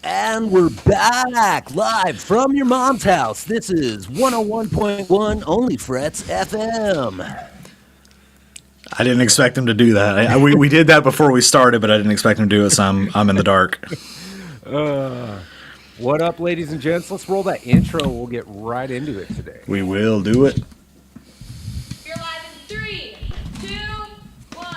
And we're back live from your mom's house. This is 101.1 OnlyFrets FM. I didn't expect him to do that. We did that before we started, but I didn't expect him to do it, so I'm in the dark. What up, ladies and gents? Let's roll that intro. We'll get right into it today. We will do it. You're live in 3, 2, 1.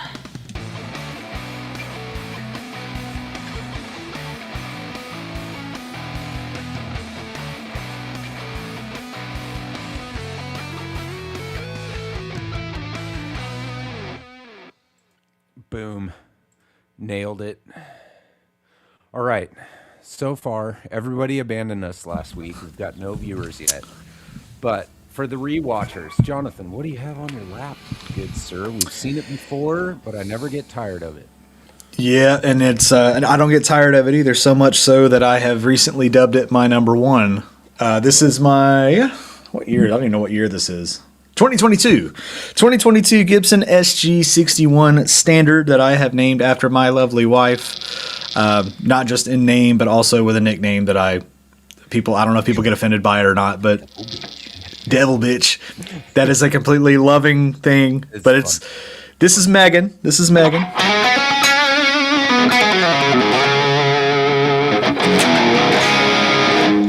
Boom. Nailed it. All right. So far, everybody abandoned us last week. We've got no viewers yet. But for the rewatchers, Jonathan, what do you have on your lap, good sir? We've seen it before, but I never get tired of it. Yeah, and it's and I don't get tired of it either, so much so that I have recently dubbed it my number one. This is my, what year? I don't even know what year this is. 2022 Gibson SG61 Standard that I have named after my lovely wife. Not just in name, but also with a nickname that I don't know if people get offended by it or not, but Devil Bitch. That is a completely loving thing, but this is Megan. This is Megan.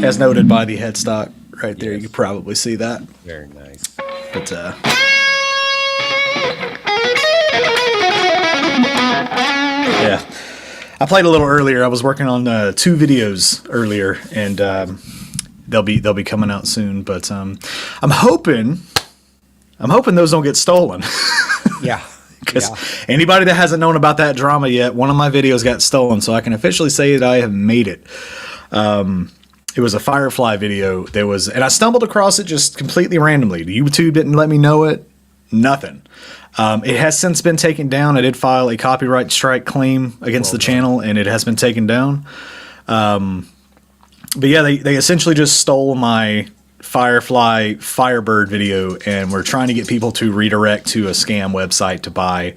As noted by the headstock right there, you can probably see that. Very nice. But yeah, I played a little earlier. I was working on 2 videos earlier, and they'll be coming out soon. But I'm hoping those don't get stolen. Yeah. Because anybody that hasn't known about that drama yet, one of my videos got stolen, so I can officially say that I have made it. It was a Firefly video. And I stumbled across it just completely randomly. YouTube didn't let me know it. Nothing. It has since been taken down. I did file a copyright strike claim against the channel, and it has been taken down. But yeah, they essentially just stole my Firefly Firebird video, and we're trying to get people to redirect to a scam website to buy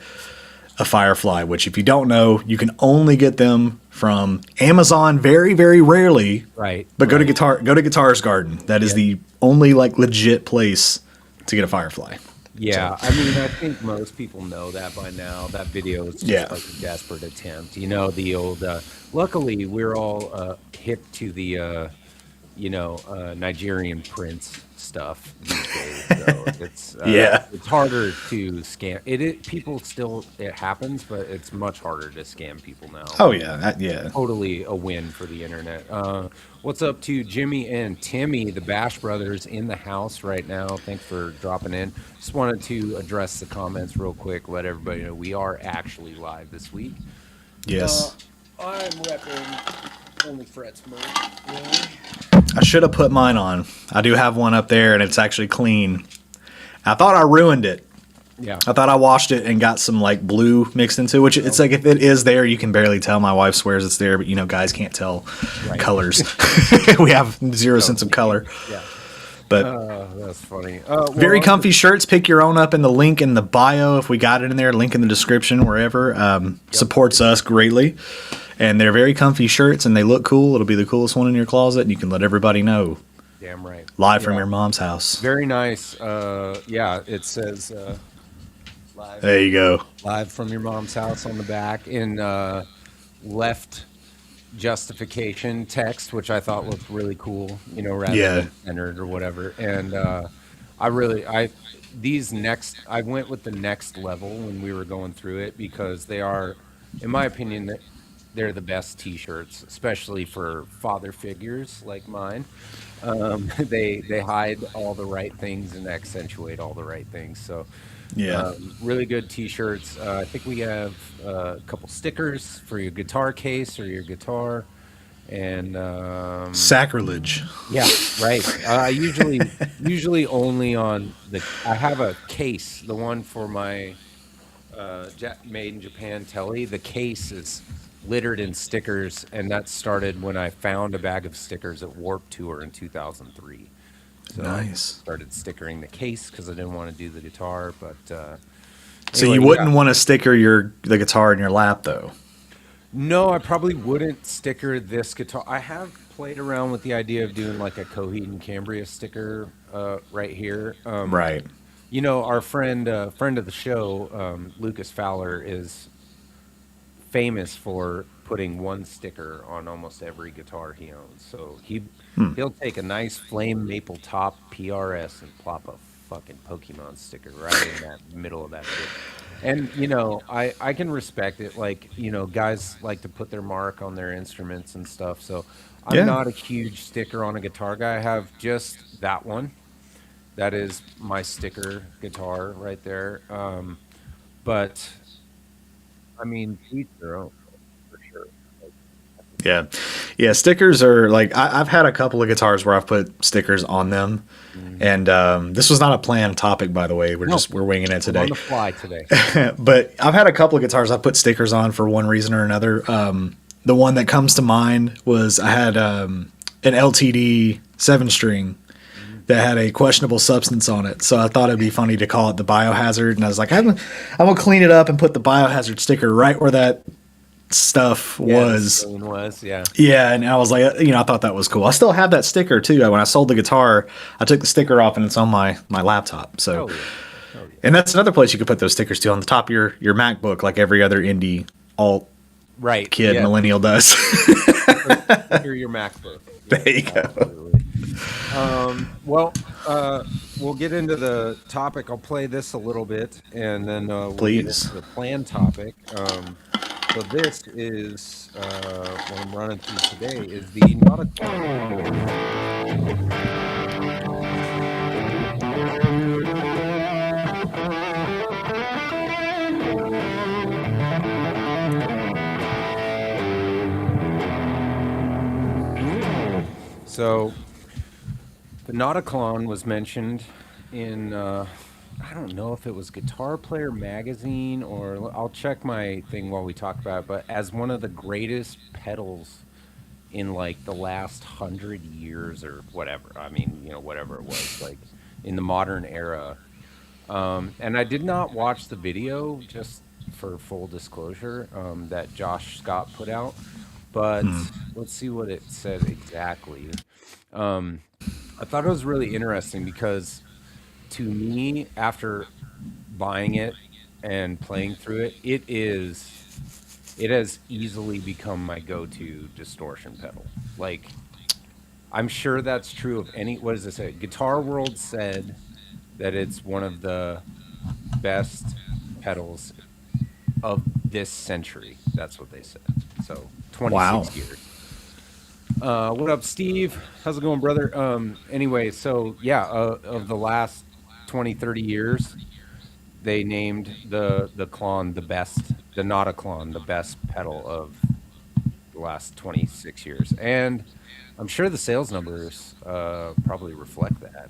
a Firefly, which if you don't know, you can only get them from Amazon very, very rarely. Right. But go to Guitar's Garden. That is the only legit place to get a Firefly. Yeah, I mean, I think most people know that by now. That video is just like a desperate attempt. You know, the old, luckily, we're all hip to the, Nigerian prince stuff these days. So it's harder to scam. It happens, but it's much harder to scam people now. Oh, yeah. Totally a win for the internet. What's up to Jimmy and Timmy, the Bash Brothers, in the house right now? Thanks for dropping in. Just wanted to address the comments real quick, let everybody know we are actually live this week. Yes. I'm repping OnlyFrets mode. Really? I should have put mine on. I do have one up there, and it's actually clean. I thought I ruined it. Yeah. I thought I washed it and got some blue mixed into it, which it's like if it is there, you can barely tell. My wife swears it's there, but guys can't tell colors. We have zero sense of color. Yeah. But that's funny. very comfy shirts. Pick your own up in the link in the bio. If we got it in there, link in the description, wherever. Supports us greatly. And they're very comfy shirts, and they look cool. It'll be the coolest one in your closet, and you can let everybody know. Damn right. Live from your mom's house. Very nice. It says live. There you go. Live from your mom's house on the back in left justification text, which I thought looked really cool, rather than centered or whatever. And I went with the next level when we were going through it because they are, in my opinion, they're the best t-shirts, especially for father figures like mine. They hide all the right things and accentuate all the right things. So really good t-shirts. I think we have a couple stickers for your guitar case or your guitar. And sacrilege. Yeah, right. Usually only on I have a case, the one for my made in Japan telly. The case is littered in stickers, and that started when I found a bag of stickers at Warp Tour in 2003. So nice. I started stickering the case because I didn't want to do the guitar, but so you wouldn't want to sticker the guitar in your lap, though. No, I probably wouldn't sticker this guitar. I have played around with the idea of doing like a Coheed and Cambria sticker right here. Right. You know, our friend of the show, Lucas Fowler, is famous for putting one sticker on almost every guitar he owns. So he'll take a nice flame maple top PRS and plop a fucking Pokemon sticker right in that middle of that bitch. And you know, I can respect it. Like, you know, guys like to put their mark on their instruments and stuff. So I'm Yeah. not a huge sticker on a guitar guy. I have just that one. That is my sticker guitar right there. But I mean, each their own for sure. Like, Yeah. Yeah. Stickers are like, I've had a couple of guitars where I've put stickers on them. And this was not a planned topic, by the way. no, We're winging it I'm today. on the fly today. But I've had a couple of guitars I put stickers on for one reason or another. The one that comes to mind was I had an LTD 7-string that had a questionable substance on it. So I thought it'd be funny to call it the biohazard. And I was like, I'm going to clean it up and put the biohazard sticker right where that stuff Yeah, the was. stain was, yeah. Yeah, and I was like, I thought that was cool. I still have that sticker too. When I sold the guitar, I took the sticker off and it's on my laptop. So, Oh yeah. Oh yeah. and that's another place you could put those stickers too, on the top of your MacBook, like every other indie alt Right. kid Yeah. millennial does. Sticker your MacBook. There you go. Absolutely. Well, we'll get into the topic. I'll play this a little bit, and then we'll Please. get into the planned topic. So this is what I'm running through today is the not a so the Nauticlon was mentioned in I don't know if it was Guitar Player magazine or I'll check my thing while we talk about it, but as one of the greatest pedals in like the last 100 years or whatever. I mean, you know, whatever it was, like in the modern era. And I did not watch the video, just for full disclosure, that Josh Scott put out. But let's see what it said exactly. I thought it was really interesting because to me, after buying it and playing through it, it has easily become my go-to distortion pedal. Like, I'm sure that's true of any. What does it say? Guitar World said that it's one of the best pedals of this century. That's what they said. So 26 Wow. years. What up, Steve? How's it going, brother? Anyway, so yeah, of the last 20, 30 years, they named the Klon the best, the Nauticlon the best pedal of the last 26 years. And I'm sure the sales numbers probably reflect that,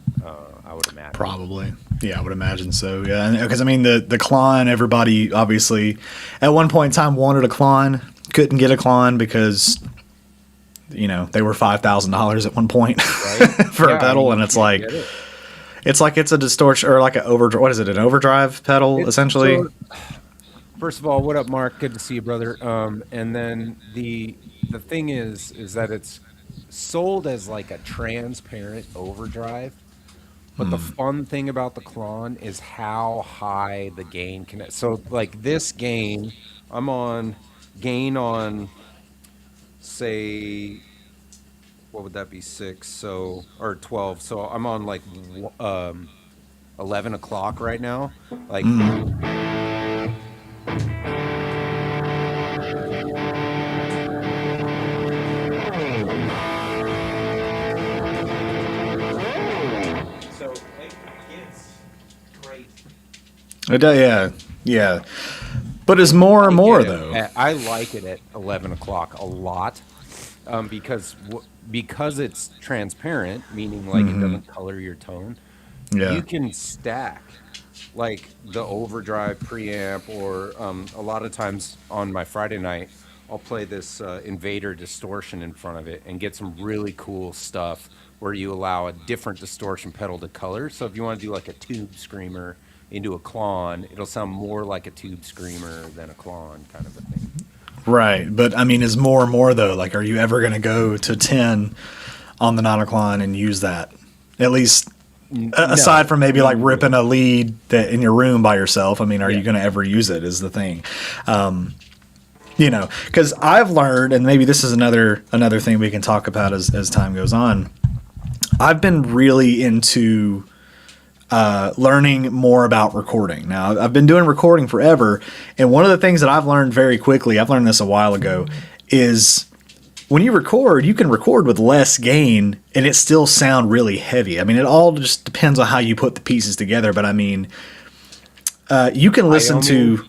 I would imagine. Probably. Yeah, I would imagine so. Yeah, because I mean the Klon, everybody obviously at one point in time wanted a Klon, couldn't get a Klon because they were $5,000 at one point Right? for Yeah, a pedal, you and it's can't like get it. it's a distortion or like an overdrive. What is it? An overdrive pedal essentially? So, first of all, what up, Mark? Good to see you, brother. And then the thing is that it's sold as like a transparent overdrive. But the fun thing about the Klon is how high the gain can. So like this gain, I'm on gain on, say, what would that be, 6? So or 12. So I'm on like 11 o'clock right now. Like so it's great. Yeah. But it's more and more though. I like it at 11 o'clock a lot because it's transparent, meaning like it doesn't color your tone. Yeah. You can stack like the overdrive preamp, or a lot of times on my Friday night, I'll play this Invader distortion in front of it and get some really cool stuff where you allow a different distortion pedal to color. So if you want to do like a tube screamer into a Klon, it'll sound more like a tube screamer than a Klon kind of a thing. Right, but I mean, is more and more though? Like, are you ever going to go to 10 on the Nauticlon and use that? At least, aside from maybe like ripping a lead that in your room by yourself. I mean, are you going to ever use it? Is the thing. You know, because I've learned, and maybe this is another thing we can talk about as time goes on. I've been really into learning more about recording. Now, I've been doing recording forever, and one of the things that I've learned very quickly, I've learned this a while ago, is when you record, you can record with less gain, and it still sound really heavy. I mean, it all just depends on how you put the pieces together, but I mean, you can listen to...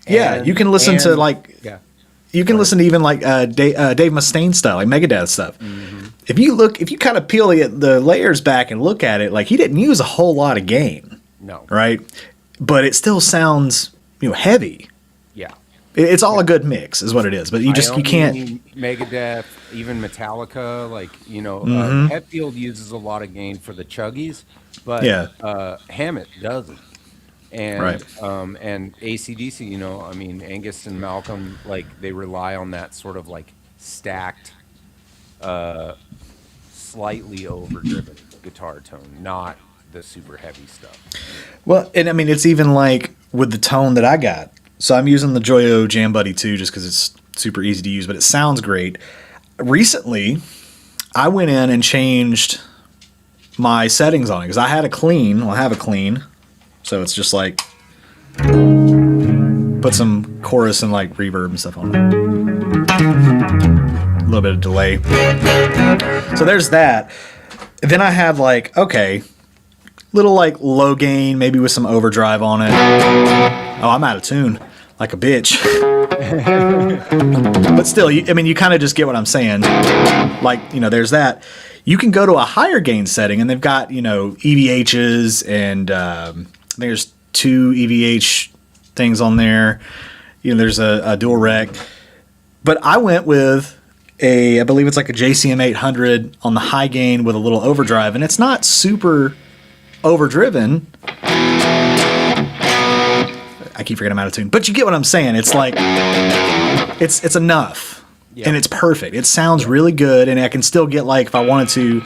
Yeah, you can listen to like... Yeah. You can listen to even like Dave Mustaine stuff, like Megadeth stuff. Mm-hmm. If you kind of peel the layers back and look at it, like he didn't use a whole lot of gain. No. Right? But it still sounds, heavy. Yeah. It's all a good mix is what it is. But you can't. Megadeth, even Metallica, Hetfield uses a lot of gain for the chuggies, but Hammett doesn't. And and AC/DC, I mean, Angus and Malcolm, like they rely on that sort of like stacked, slightly overdriven guitar tone, not the super heavy stuff. Well, and I mean, it's even like with the tone that I got. So I'm using the Joyo Jam Buddy 2 just because it's super easy to use, but it sounds great. Recently, I went in and changed my settings on it because I have a clean. So it's just like put some chorus and like reverb and stuff on it. A little bit of delay. So there's that. Then I have like, okay, little like low gain, maybe with some overdrive on it. Oh, I'm out of tune like a bitch. But still, you kind of just get what I'm saying. Like, there's that. You can go to a higher gain setting and they've got, EVHs and there's 2 EVH things on there. There's a dual rec. But I went with I believe it's like a JCM 800 on the high gain with a little overdrive, and it's not super overdriven. I keep forgetting I'm out of tune. But you get what I'm saying. It's like, it's enough. Yeah. And it's perfect. It sounds really good, and I can still get like, if I wanted to,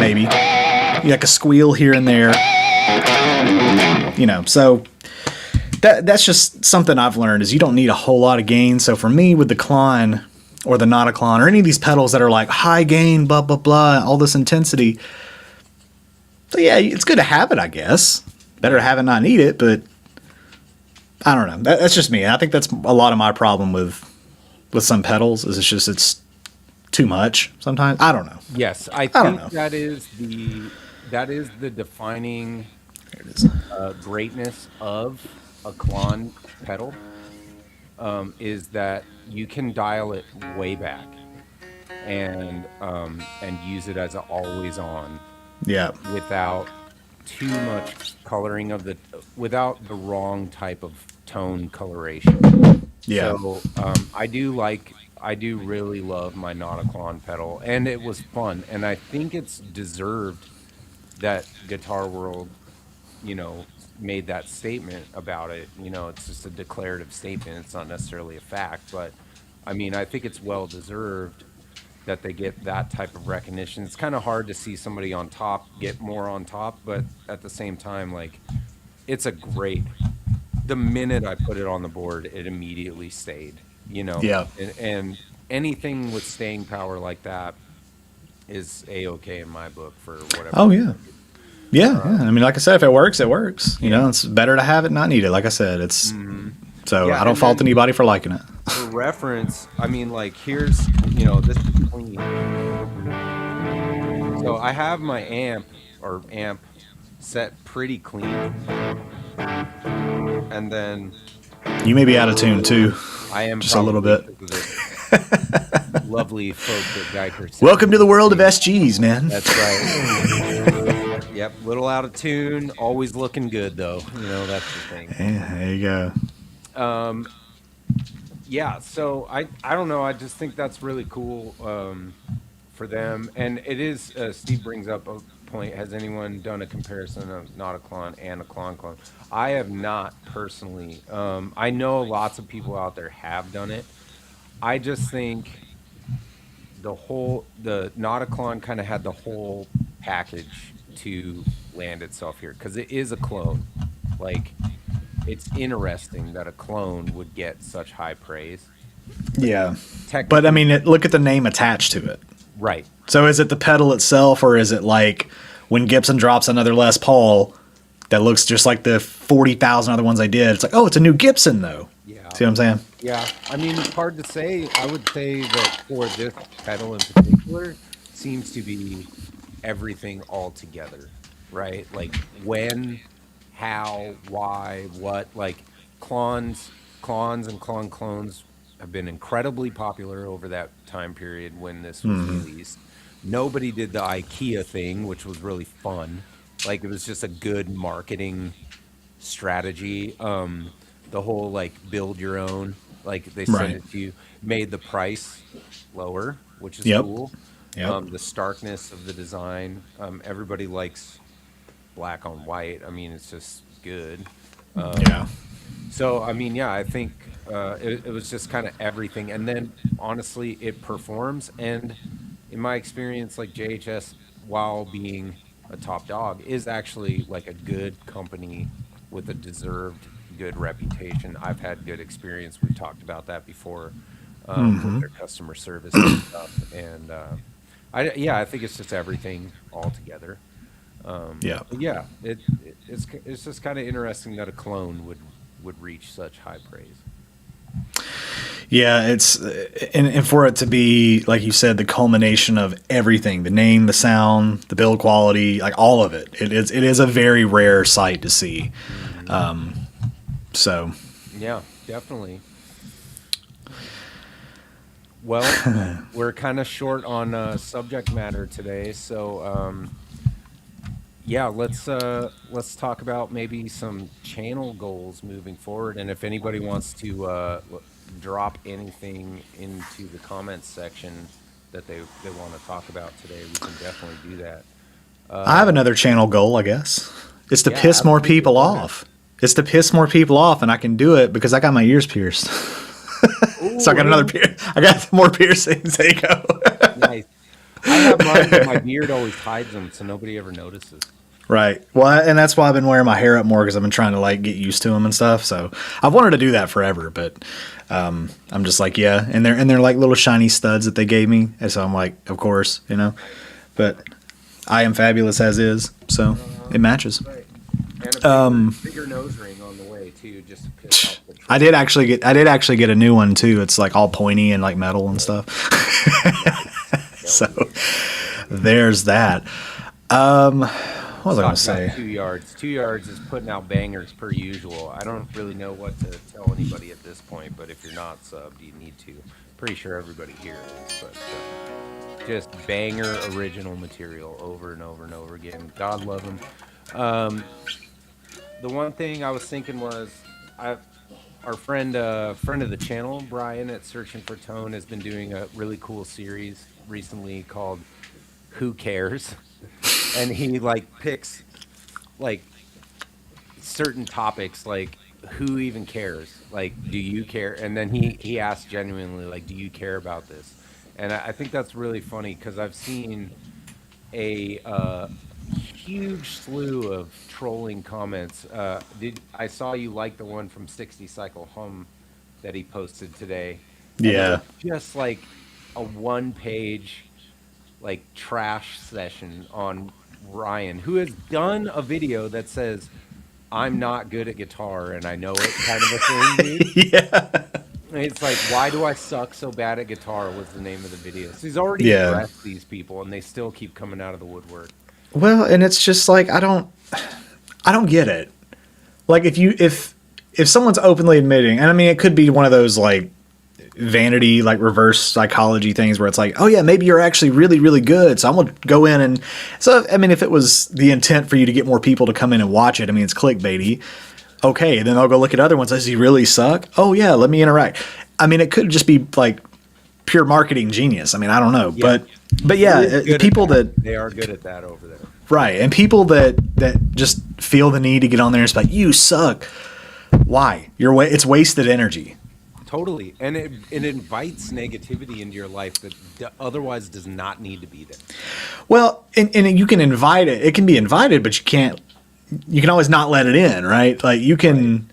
maybe, like a squeal here and there. So that's just something I've learned is you don't need a whole lot of gain. So for me with the Klon or the Nauticlon or any of these pedals that are like high gain, blah, blah, blah, all this intensity. So yeah, it's good to have it, I guess. Better to have it, not need it, but I don't know. That's just me. I think that's a lot of my problem with some pedals is it's too much sometimes. I don't know. Yes, I think that is the defining greatness of a Klon pedal is that you can dial it way back and use it as an always on. Yeah. Without too much coloring without the wrong type of tone coloration. Yeah. So I do really love my Nauticlon pedal, and it was fun, and I think it's deserved that Guitar World, made that statement about it. It's just a declarative statement. It's not necessarily a fact, but I mean, I think it's well deserved that they get that type of recognition. It's kind of hard to see somebody on top get more on top, but at the same time, like, it's the minute I put it on the board, it immediately stayed, Yeah. And anything with staying power like that is A-okay in my book for whatever. Oh, yeah. Yeah. I mean, like I said, if it works, it works. It's better to have it, not need it. Like I said, it's so I don't fault anybody for liking it. For reference, I mean, like, here's, this is clean. So I have my amp set pretty clean. And then you may be out of tune too. I am just a little bit. Lovely folk at Guyker. Welcome to the world of SGs, man. That's right. Yep, little out of tune, always looking good though. That's the thing. Yeah, there you go. Yeah, so I don't know. I just think that's really cool for them, and it is. Steve brings up a point, has anyone done a comparison of not a clone and a clone? I have not personally. I know lots of people out there have done it. I just think the not a clone kind of had the whole package to land itself here because it is a clone. Like, it's interesting that a clone would get such high praise. Yeah. Technically, But I mean, look at the name attached to it. right. So is it the pedal itself, or is it like when Gibson drops another Les Paul that looks just like the 40,000 other ones I did? It's like, oh, it's a new Gibson though. Yeah. See what I'm saying? Yeah, I mean, it's hard to say. I would say that for this pedal in particular, seems to be everything all together, right? Like when, how, why, what. Like clones and clones have been incredibly popular over that time period when this was released. Nobody did the IKEA thing, which was really fun. Like, it was just a good marketing strategy. The whole like build your own, like they sent Right. it to you, made the price lower, which is Yep. cool. Yep. The starkness of the design. Everybody likes black on white. I mean, it's just good. Yeah. So, I mean, yeah, I think it was just kind of everything. And then, honestly, it performs. And in my experience, like JHS, while being a top dog, is actually like a good company with a deserved good reputation. I've had good experience. We've talked about that before with their customer service and stuff. And I think it's just everything all together. Yeah. But yeah, it's just kind of interesting that a clone would reach such high praise. Yeah, it's and for it to be, like you said, the culmination of everything, the name, the sound, the build quality, like all of it. It is a very rare sight to see. So Yeah, definitely. Well, we're kind of short on subject matter today, so yeah, let's talk about maybe some channel goals moving forward, and if anybody wants to drop anything into the comments section that they want to talk about today, we can definitely do that. I have another channel goal, I guess. It's to Yeah, piss more absolutely. people Go ahead. off. It's to piss more people off, and I can do it because I got my ears pierced. So I got another I got more piercings. There you go. Nice. I have mine, but my beard always hides them, so nobody ever notices. Right. Well, and that's why I've been wearing my hair up more because I've been trying to like get used to them and stuff. So I've wanted to do that forever, but I'm just like, yeah. And they're like little shiny studs that they gave me, and so I'm like, of course, you know. But I am fabulous as is, so it matches. Right. And a bigger nose ring on the way too, just to piss off the I did actually get a new one too. It's like all pointy and like metal and stuff. So there's that. What was I gonna say? 2 yards. 2 yards is putting out bangers per usual. I don't really know what to tell anybody at this point, but if you're not subbed, you need to. Pretty sure everybody here is, but just banger original material over and over and over again. God love them. The one thing I was thinking was, our friend of the channel, Brian at Searching for Tone, has been doing a really cool series recently called Who Cares? And he like picks like certain topics, like who even cares? Like, do you care? And then he asks genuinely, like, do you care about this? And I think that's really funny because I've seen a huge slew of trolling comments. I saw you like the one from 60 Cycle Hum that he posted today. And it Yeah. was just like a one-page like trash session on Ryan, who has done a video that says, "I'm not good at guitar and I know it," kind of a thing, dude. Yeah. And it's like, why do I suck so bad at guitar was the name of the video. So he's already Yeah. addressed these people and they still keep coming out of the woodwork. Well, and it's just like I don't get it. Like if someone's openly admitting, and I mean it could be one of those like vanity, like reverse psychology things where it's like, oh yeah, maybe you're actually really, really good, so I'm gonna go in and so I mean if it was the intent for you to get more people to come in and watch it, I mean it's clickbaity. Okay, then I'll go look at other ones. Does he really suck? Oh yeah, let me interact. I mean it could just be like pure marketing genius. I mean I don't know, Yeah. but yeah, He is good at people that they are good at that over there. Right. And people that just feel the need to get on there and just like, you suck. Why? It's wasted energy. Totally. And it invites negativity into your life that otherwise does not need to be there. Well, and you can invite it. It can be invited, but you can always not let it in, right? Like you can,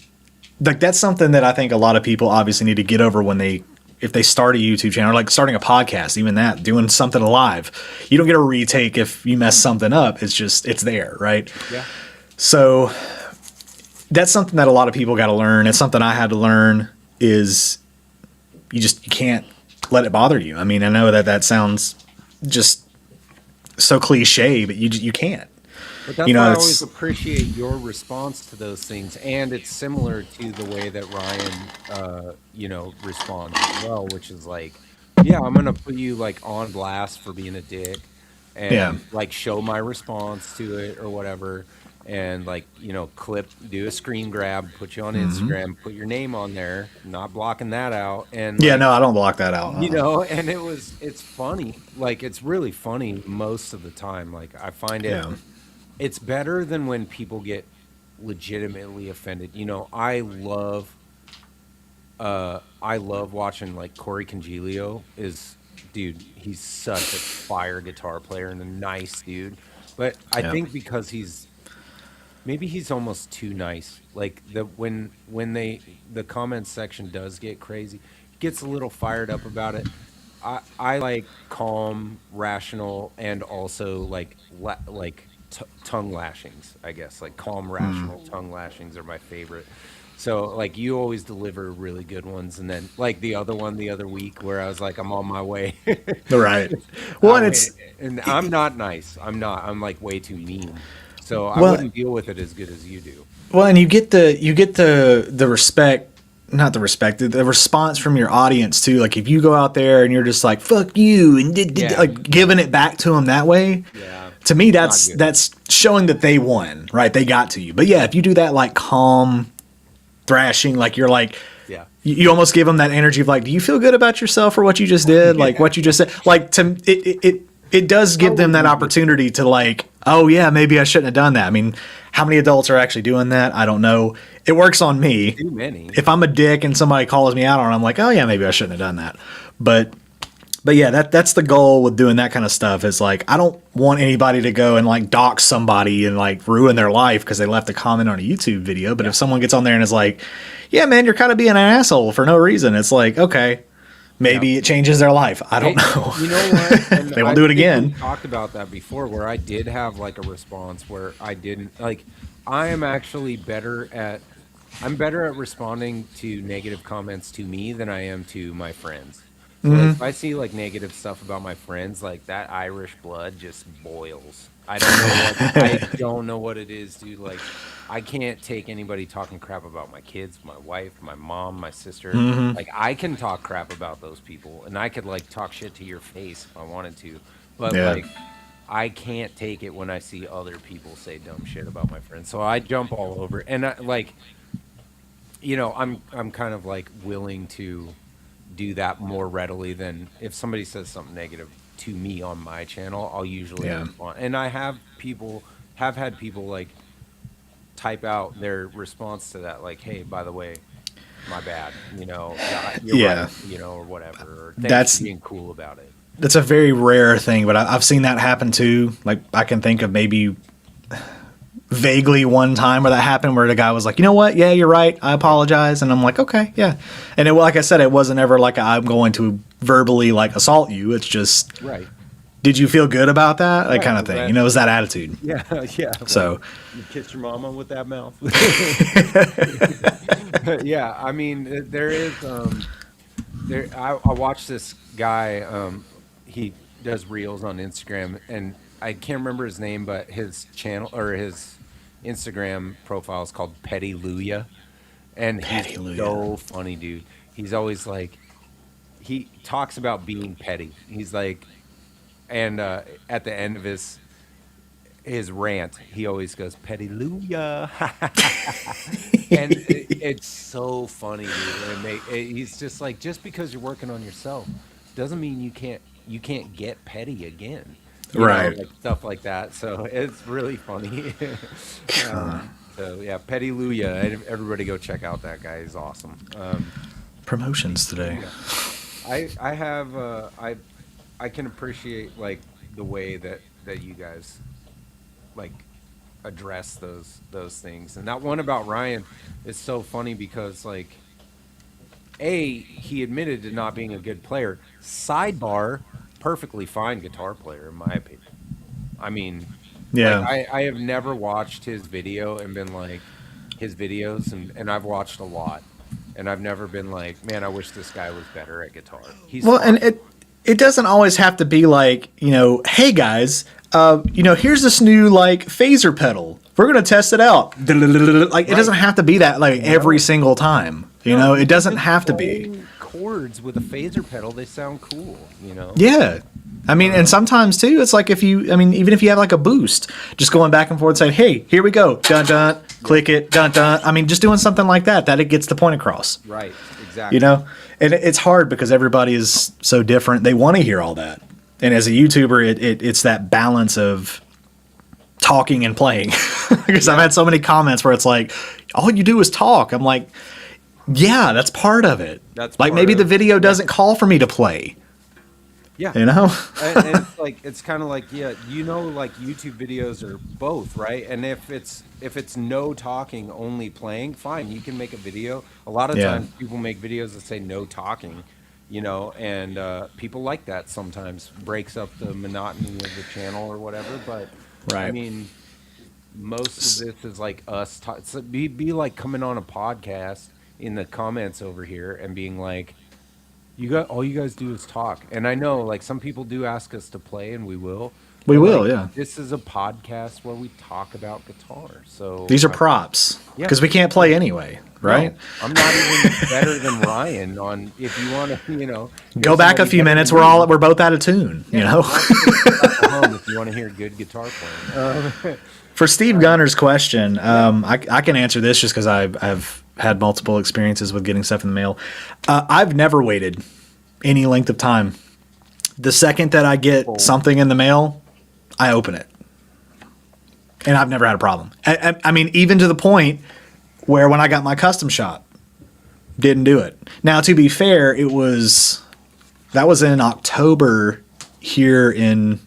like that's something that I think a lot of people obviously need to get over if they start a YouTube channel, or like starting a podcast, even that, doing something live. You don't get a retake if you mess something up. It's there, right? Yeah. So that's something that a lot of people got to learn. It's something I had to learn is you can't let it bother you. I mean, I know that sounds just so cliche, but you can't. But that's why I always appreciate your response to those things, and it's similar to the way that Ryan, responds as well, which is like, yeah, I'm gonna put you like on blast for being a dick, and like show my response to it or whatever, and like do a screen grab, put you on Instagram, put your name on there, not blocking that out, and no, I don't block that out. And it's funny, like it's really funny most of the time. Like I find it. Yeah. It's better than when people get legitimately offended. I love watching like Corey Congilio dude, he's such a fire guitar player and a nice dude. But I think because maybe he's almost too nice. Like when the comments section does get crazy, he gets a little fired up about it. I like calm, rational, and also like tongue lashings, I guess. Like calm, rational tongue lashings are my favorite. So like you always deliver really good ones, and then like the other week where I was like, I'm on my way. Right. Well, and I'm not nice. I'm like way too mean. So I wouldn't deal with it as good as you do. Well, and you get the respect, not the respect, the response from your audience too. Like if you go out there and you're just like fuck you and like giving it back to them that way. Yeah. To me, that's showing that they won, right? They got to you. But yeah, if you do that like calm thrashing, like you're like, you almost give them that energy of like, do you feel good about yourself for what you just did? Like what you just said, like it does give them that opportunity to like, oh yeah, maybe I shouldn't have done that. I mean, how many adults are actually doing that? I don't know. It works on me. Too many. If I'm a dick and somebody calls me out on it, I'm like, oh yeah, maybe I shouldn't have done that. But yeah, that's the goal with doing that kind of stuff. Is like I don't want anybody to go and like dox somebody and like ruin their life because they left a comment on a YouTube video. But if someone gets on there and is like, yeah, man, you're kind of being an asshole for no reason, it's like, okay, maybe it changes their life. I don't know. You know what? And they won't do it again. We talked about that before, where I did have like a response where I didn't like. I am actually better at responding to negative comments to me than I am to my friends. So like, if I see like negative stuff about my friends, like that Irish blood just boils. I don't know what it is, dude. Like I can't take anybody talking crap about my kids, my wife, my mom, my sister. Like I can talk crap about those people, and I could like talk shit to your face if I wanted to. But like I can't take it when I see other people say dumb shit about my friends. So I jump all over, and I'm kind of like willing to do that more readily than if somebody says something negative to me on my channel. I'll usually respond, and I have had people like type out their response to that, like, "Hey, by the way, my bad," you're right, or whatever. Or thanks for being cool about it. That's a very rare thing, but I've seen that happen too. Like I can think of maybe vaguely one time where that happened, where the guy was like, you know what? Yeah, you're right. I apologize. And I'm like, okay, yeah. And like I said, it wasn't ever like I'm going to verbally like assault you. It's just, right. Did you feel good about that? That kind of thing. It was that attitude. Yeah, yeah. So you kissed your mama with that mouth. Yeah, I mean, there is. I watched this guy. He does reels on Instagram, and I can't remember his name, but his channel or his Instagram profile is called Pettyluya, and he's so funny, dude. He's always like, he talks about being petty. He's like, and at the end of his rant, he always goes Pettyluya, and it's so funny, dude. And he's just like, just because you're working on yourself doesn't mean you can't get petty again. you know, Right. like stuff like that. So it's really funny. So yeah, Petty Luya, everybody go check out that guy. He's awesome. Promotions today. Yeah. I have I can appreciate like the way that you guys like address those things. And that one about Ryan is so funny because like he admitted to not being a good player. Sidebar, perfectly fine guitar player in my opinion. I mean, like Yeah. I have never watched his video and been like his videos and I've watched a lot and I've never been like, man, I wish this guy was better at guitar. He's Well, fine. and it doesn't always have to be like, hey guys, here's this new like phaser pedal. We're gonna test it out. Like it doesn't have to be that like every single time. It doesn't have to be. Chords with a phaser pedal, they sound cool, Yeah. I mean, and sometimes too, it's like even if you have like a boost, just going back and forth saying, hey, here we go, dun dun, click it, dun dun. I mean, just doing something like that it gets the point across. Right, exactly. And it's hard because everybody is so different. They want to hear all that. And as a YouTuber, it's that balance of talking and playing. Because I've had so many comments where it's like, all you do is talk. I'm like, yeah, that's part of it. That's like part maybe of the it. video doesn't call for me to play. Yeah. And It's kind of like, yeah, like YouTube videos are both, right? And if it's no talking, only playing, fine, you can make a video. A lot of times people make videos that say no talking, and people like that sometimes. Breaks up the monotony of the channel or whatever. But I Right. mean, most of this is like us so be like coming on a podcast in the comments over here and being like, all you guys do is talk. And I know like some people do ask us to play and we will. We But, will, like, yeah. This is a podcast where we talk about guitar. So These are props. Yeah. Because we can't play anyway, right? No, I'm not even better than Ryan on if you want to, Go back a few minutes. We're both out of tune, home if you want to hear good guitar playing. For Steve Gunner's question, I can answer this just because I've had multiple experiences with getting stuff in the mail. I've never waited any length of time. The second that I get something in the mail, I open it. And I've never had a problem. I mean, even to the point where when I got my custom shop, didn't do it. Now, to be fair, that was in October here in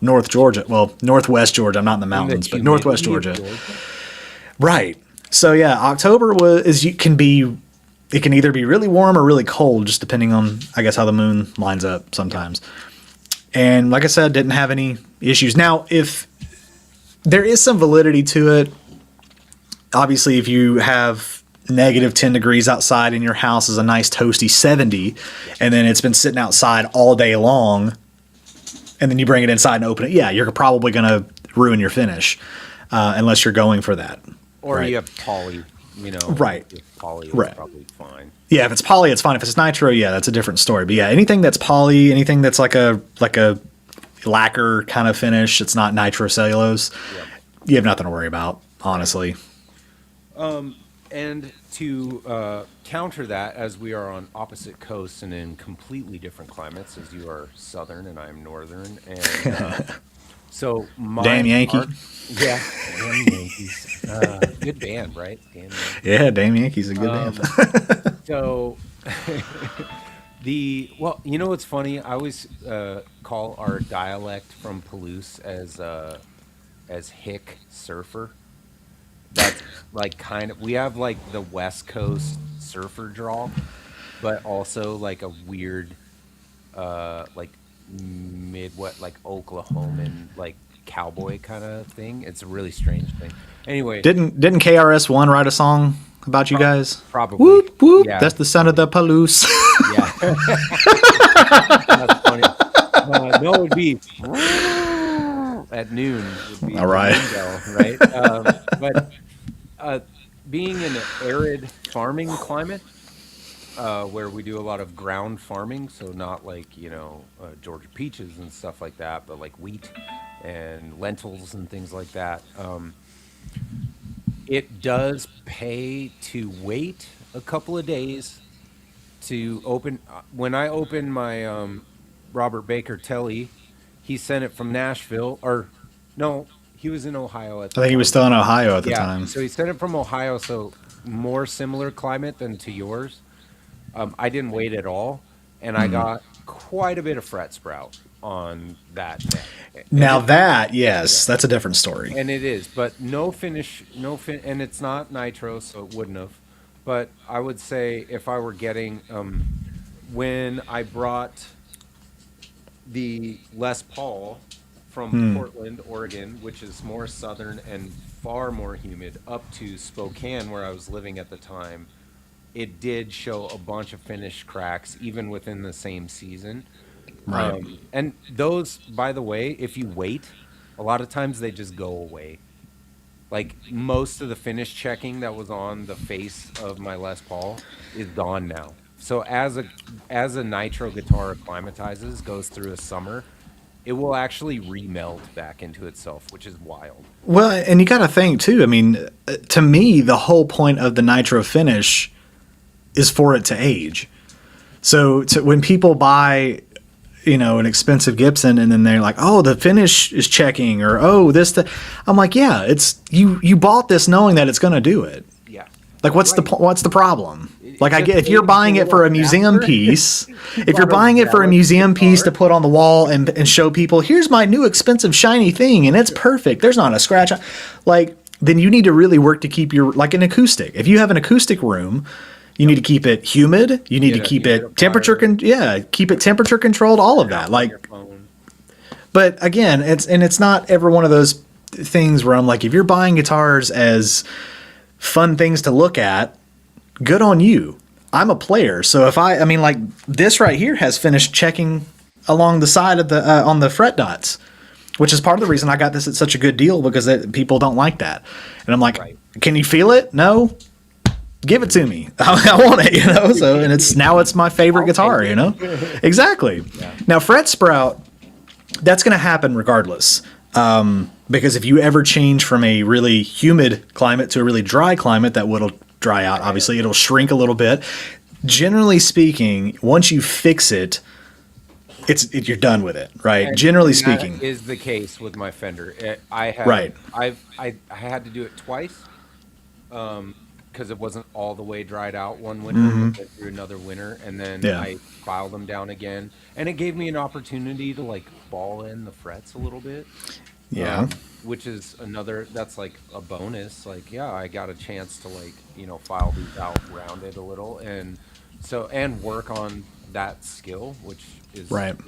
North Georgia. Well, Northwest Georgia. I'm not in the mountains, but Northwest Georgia. Right. So yeah, October it can either be really warm or really cold, just depending on, I guess, how the moon lines up sometimes. And like I said, didn't have any issues. Now, if there is some validity to it, obviously, if you have negative 10 degrees outside and your house is a nice toasty 70, and then it's been sitting outside all day long, and then you bring it inside and open it, yeah, you're probably going to ruin your finish, unless you're going for that. Or right? you have poly, Right. If poly is Right. probably fine. Yeah, if it's poly, it's fine. If it's nitro, yeah, that's a different story. But yeah, anything that's poly, anything that's like a lacquer kind of finish, it's not nitrocellulose, you have nothing to worry about, honestly. And to counter that, as we are on opposite coasts and in completely different climates, as you are southern and I am northern, and so my Damn Yankee. Yeah, damn Yankees. Good band, right? Damn Yankees. Yeah, Damn Yankees a good band. So what's funny? I always call our dialect from Palouse as hick surfer. That's like we have like the West Coast surfer drawl, but also like a weird like like Oklahoman like cowboy kind of thing. It's a really strange thing. Anyway, Didn't KRS-One write a song about you guys? Probably. Whoop whoop. Yeah. That's the sound of the Palouse. Yeah. That's funny. No, it would be at noon. Would be All right. Right. But being in an arid farming climate, where we do a lot of ground farming, so not like Georgia peaches and stuff like that, but like wheat and lentils and things like that. It does pay to wait a couple of days to open. When I open my Robert Baker Telly he sent it from Nashville, or no, he was in Ohio at the I think he was still in Ohio at the yeah, time. so he sent it from Ohio, so more similar climate than to yours. I didn't wait at all, and I got quite a bit of fret sprout on that neck. Now that, yes, that's a different story. And it is, but no finish, and it's not nitro, so it wouldn't have. But I would say if I were getting, when I brought the Les Paul from Portland, Oregon, which is more southern and far more humid, up to Spokane, where I was living at the time, it did show a bunch of finish cracks, even within the same season. Right. And those, by the way, if you wait, a lot of times they just go away. Like most of the finish checking that was on the face of my Les Paul is gone now. So as a nitro guitar acclimatizes, goes through a summer, it will actually remelt back into itself, which is wild. Well, and you got to think too. I mean, to me, the whole point of the nitro finish is for it to age. So when people buy, an expensive Gibson, and then they're like, "Oh, the finish is checking," or "Oh, I'm like, "Yeah, it's you bought this knowing that it's going to do it." Yeah. Like, what's the problem? Like, I get if you're buying it for a museum piece, if you're buying it for a museum piece to put on the wall and show people, here's my new expensive shiny thing, and it's perfect. There's not a scratch. Like, then you need to really work to keep like an acoustic. If you have an acoustic room, you need to keep it humid. You need to keep it temperature keep it temperature controlled. All of that. Like, but again, it's not ever one of those things where I'm like, if you're buying guitars as fun things to look at, good on you. I'm a player, so if I mean, like this right here has finished checking along the side of the on the fret dots, which is part of the reason I got this at such a good deal, because people don't like that, and I'm like, Can you feel it? No. Give it to me. I want it, So, and it's my favorite guitar, Exactly. Yeah. Now, fret sprout, that's going to happen regardless. Because if you ever change from a really humid climate to a really dry climate, that will dry out. Obviously, it'll shrink a little bit. Generally speaking, once you fix it, you're done with it, right? And generally speaking, that is the case with my Fender. I had to do it twice. Because it wasn't all the way dried out one winter, but through another winter, and then I filed them down again, and it gave me an opportunity to like ball in the frets a little bit. Yeah. Which is that's like a bonus. Like, I got a chance to file these out, round it a little, and work on that skill, which is not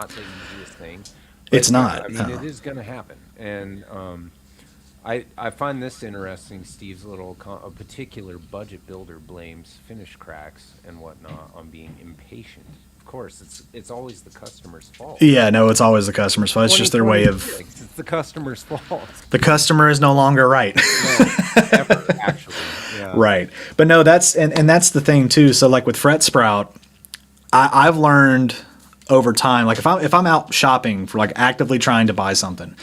the easiest thing. But it's not. I mean, it is going to happen, and I find this interesting. Steve's a particular budget builder blames finish cracks and whatnot on being impatient. Of course, it's always the customer's fault. Yeah, no, it's always the customer's fault. It's just their way of. It's the customer's fault. The customer is no longer right. No, ever, actually. Yeah. Right, but no, that's that's the thing too. So like with fret sprout, I've learned over time. Like if I'm out shopping for like actively trying to buy something.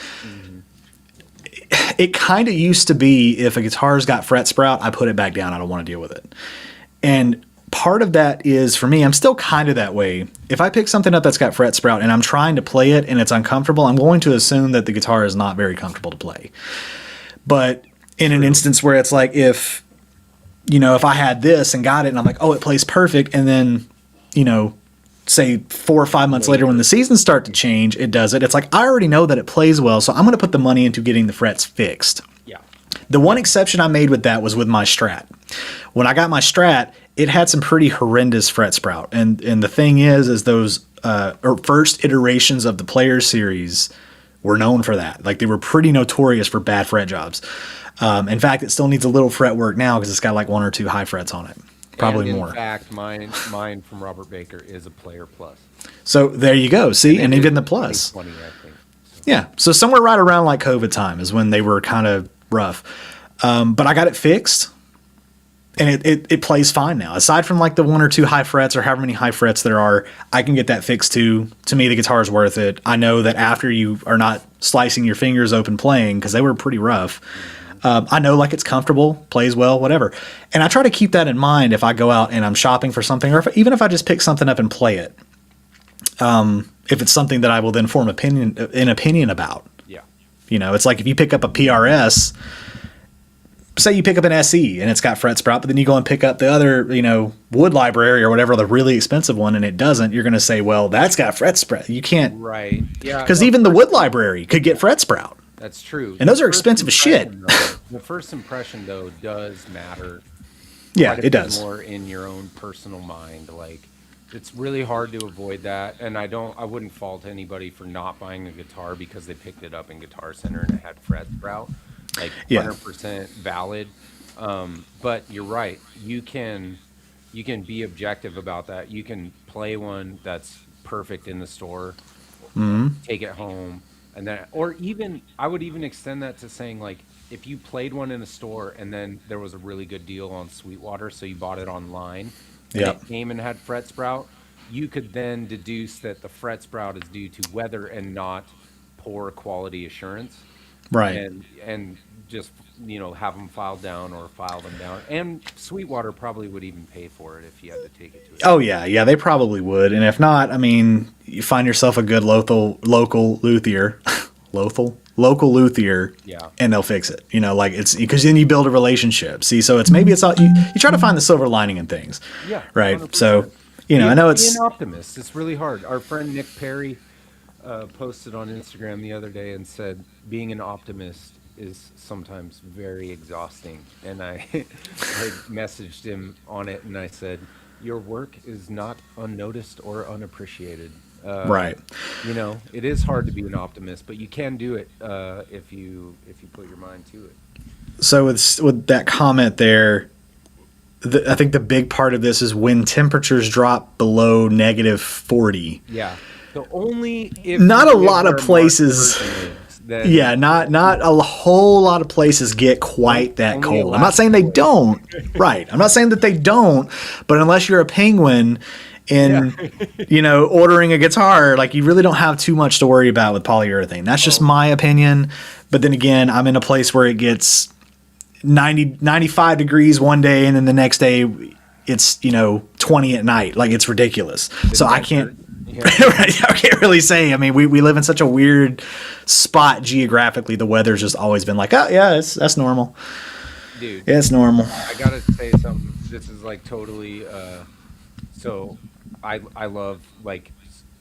It kind of used to be if a guitar's got fret sprout, I put it back down. I don't want to deal with it. And part of that is, for me, I'm still kind of that way. If I pick something up that's got fret sprout and I'm trying to play it and it's uncomfortable, I'm going to assume that the guitar is not very comfortable to play. But in an instance where it's like if I had this and got it and I'm like, oh, it plays perfect, and then, say 4 or 5 months later when the seasons start to change, it does it. It's like, I already know that it plays well, so I'm going to put the money into getting the frets fixed. Yeah. The one exception I made with that was with my Strat. When I got my Strat, it had some pretty horrendous fret sprout. And the thing is those first iterations of the Players series were known for that. Like, they were pretty notorious for bad fret jobs. In fact, it still needs a little fret work now because it's got like 1 or 2 high frets on it. Probably more. In fact, mine from Robert Baker is a Player Plus. So there you go. See, and even the Plus. 2020, I think. So. Yeah. So somewhere right around like COVID time is when they were kind of rough. But I got it fixed, and it plays fine now. Aside from like the 1 or 2 high frets or however many high frets there are, I can get that fixed too. To me, the guitar is worth it. I know that after you are not slicing your fingers open playing, because they were pretty rough, I know like it's comfortable, plays well, whatever. And I try to keep that in mind if I go out and I'm shopping for something, or even if I just pick something up and play it. if it's something that I will then form an opinion about. Yeah. You know, it's like if you pick up a PRS, say you pick up an SE and it's got fret sprout, but then you go and pick up the other, you know, wood library or whatever, the really expensive one, and it doesn't, you're going to say, well, that's got fret sprout. You can't. Right. Yeah. Because even the wood library could get fret sprout. That's true. And those are expensive as shit. The first impression, though, does matter. Yeah, quite a it bit does. More in your own personal mind. Like, it's really hard to avoid that. And I wouldn't fault anybody for not buying a guitar because they picked it up in Guitar Center and it had fret sprout. Like, 100% valid. But you're right. You can be objective about that. You can play one that's perfect in the store, take it home, and then, or even, I would even extend that to saying, like, if you played one in a store and then there was a really good deal on Sweetwater, so you bought it online, and it came and had fret sprout, you could then deduce that the fret sprout is due to weather and not poor quality assurance. Right. And just, you know, have them filed down or file them down. And Sweetwater probably would even pay for it if you had to take it to it. Oh yeah, they probably would. And if not, I mean, you find yourself a good local luthier, local luthier, and they'll fix it. You know, like, it's because then you build a relationship. See, so it's maybe it's all you try to find the silver lining in things. Yeah. Right. 100%. So, you know, I know it's be an optimist. It's really hard. Our friend Nick Perry posted on Instagram the other day and said, being an optimist is sometimes very exhausting. And I messaged him on it and I said, your work is not unnoticed or unappreciated. Right. You know, it is hard to be an optimist, but you can do it if you put your mind to it. So with that comment there, I think the big part of this is when temperatures drop below -40. Yeah. So only if not a lot of places. Not a whole lot of places get quite that cold. I'm not saying they don't. Right. I'm not saying that they don't, but unless you're a penguin and you know, ordering a guitar, like, you really don't have too much to worry about with polyurethane. That's just my opinion. But then again, I'm in a place where it gets 95 degrees one day and then the next day it's, you know, 20 at night. Like, it's ridiculous. So I can't I can't really say. I mean, we live in such a weird spot geographically. The weather's just always been like, oh yeah, that's normal. Dude, yeah, it's normal. I gotta say something. This is like totally. So, I love, like,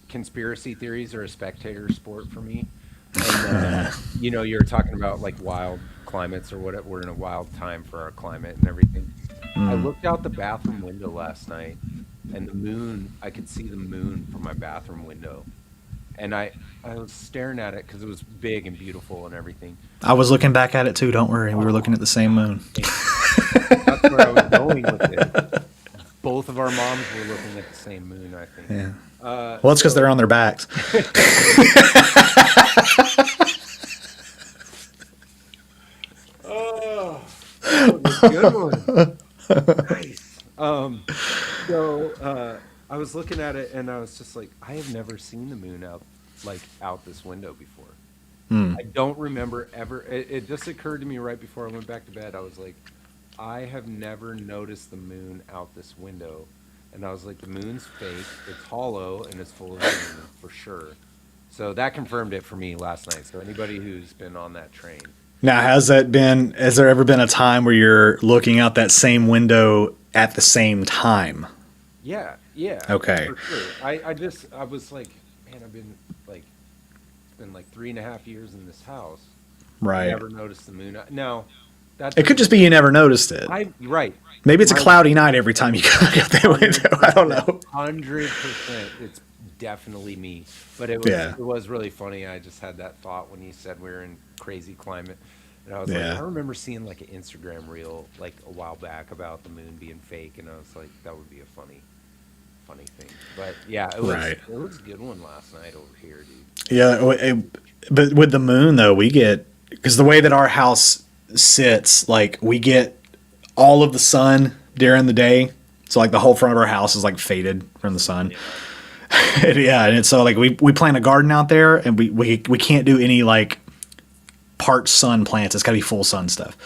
conspiracy theories are a spectator sport for me. And you know, you're talking about, like, wild climates or whatever. We're in a wild time for our climate and everything. I looked out the bathroom window last night, and the moon, I could see the moon from my bathroom window. And I was staring at it because it was big and beautiful and everything. I was looking back at it too, don't worry. We were looking at the same moon. That's where I was going with it. Both of our moms were looking at the same moon, I think. Yeah. Well, it's because they're on their backs. Oh, that was a good one. Nice. So I was looking at it and I was just like, I have never seen the moon out this window before. I don't remember ever. It just occurred to me right before I went back to bed. I was like, I have never noticed the moon out this window. And I was like, the moon's fake. It's hollow and it's full of moon for sure. So that confirmed it for me last night. So anybody who's been on that train. Now, has there ever been a time where you're looking out that same window at the same time? Yeah. Okay. For sure. I was like, man, I've been like, it's been like 3.5 years in this house. Right. I never noticed the moon. No. It could just be you never noticed it. Right. Maybe it's a cloudy night every time you go out that window. I don't know. 100%. It's definitely me. But it was really funny. I just had that thought when you said we were in crazy climate. And I was like, I remember seeing like an Instagram reel like a while back about the moon being fake. And I was like, that would be a funny thing. But yeah, it was a good one last night over here, dude. Yeah. But with the moon though, we get, because the way that our house sits, like, we get all of the sun during the day, so like the whole front of our house is like faded from the sun. And it's so like we plant a garden out there and we can't do any like part sun plants. It's got to be full sun stuff.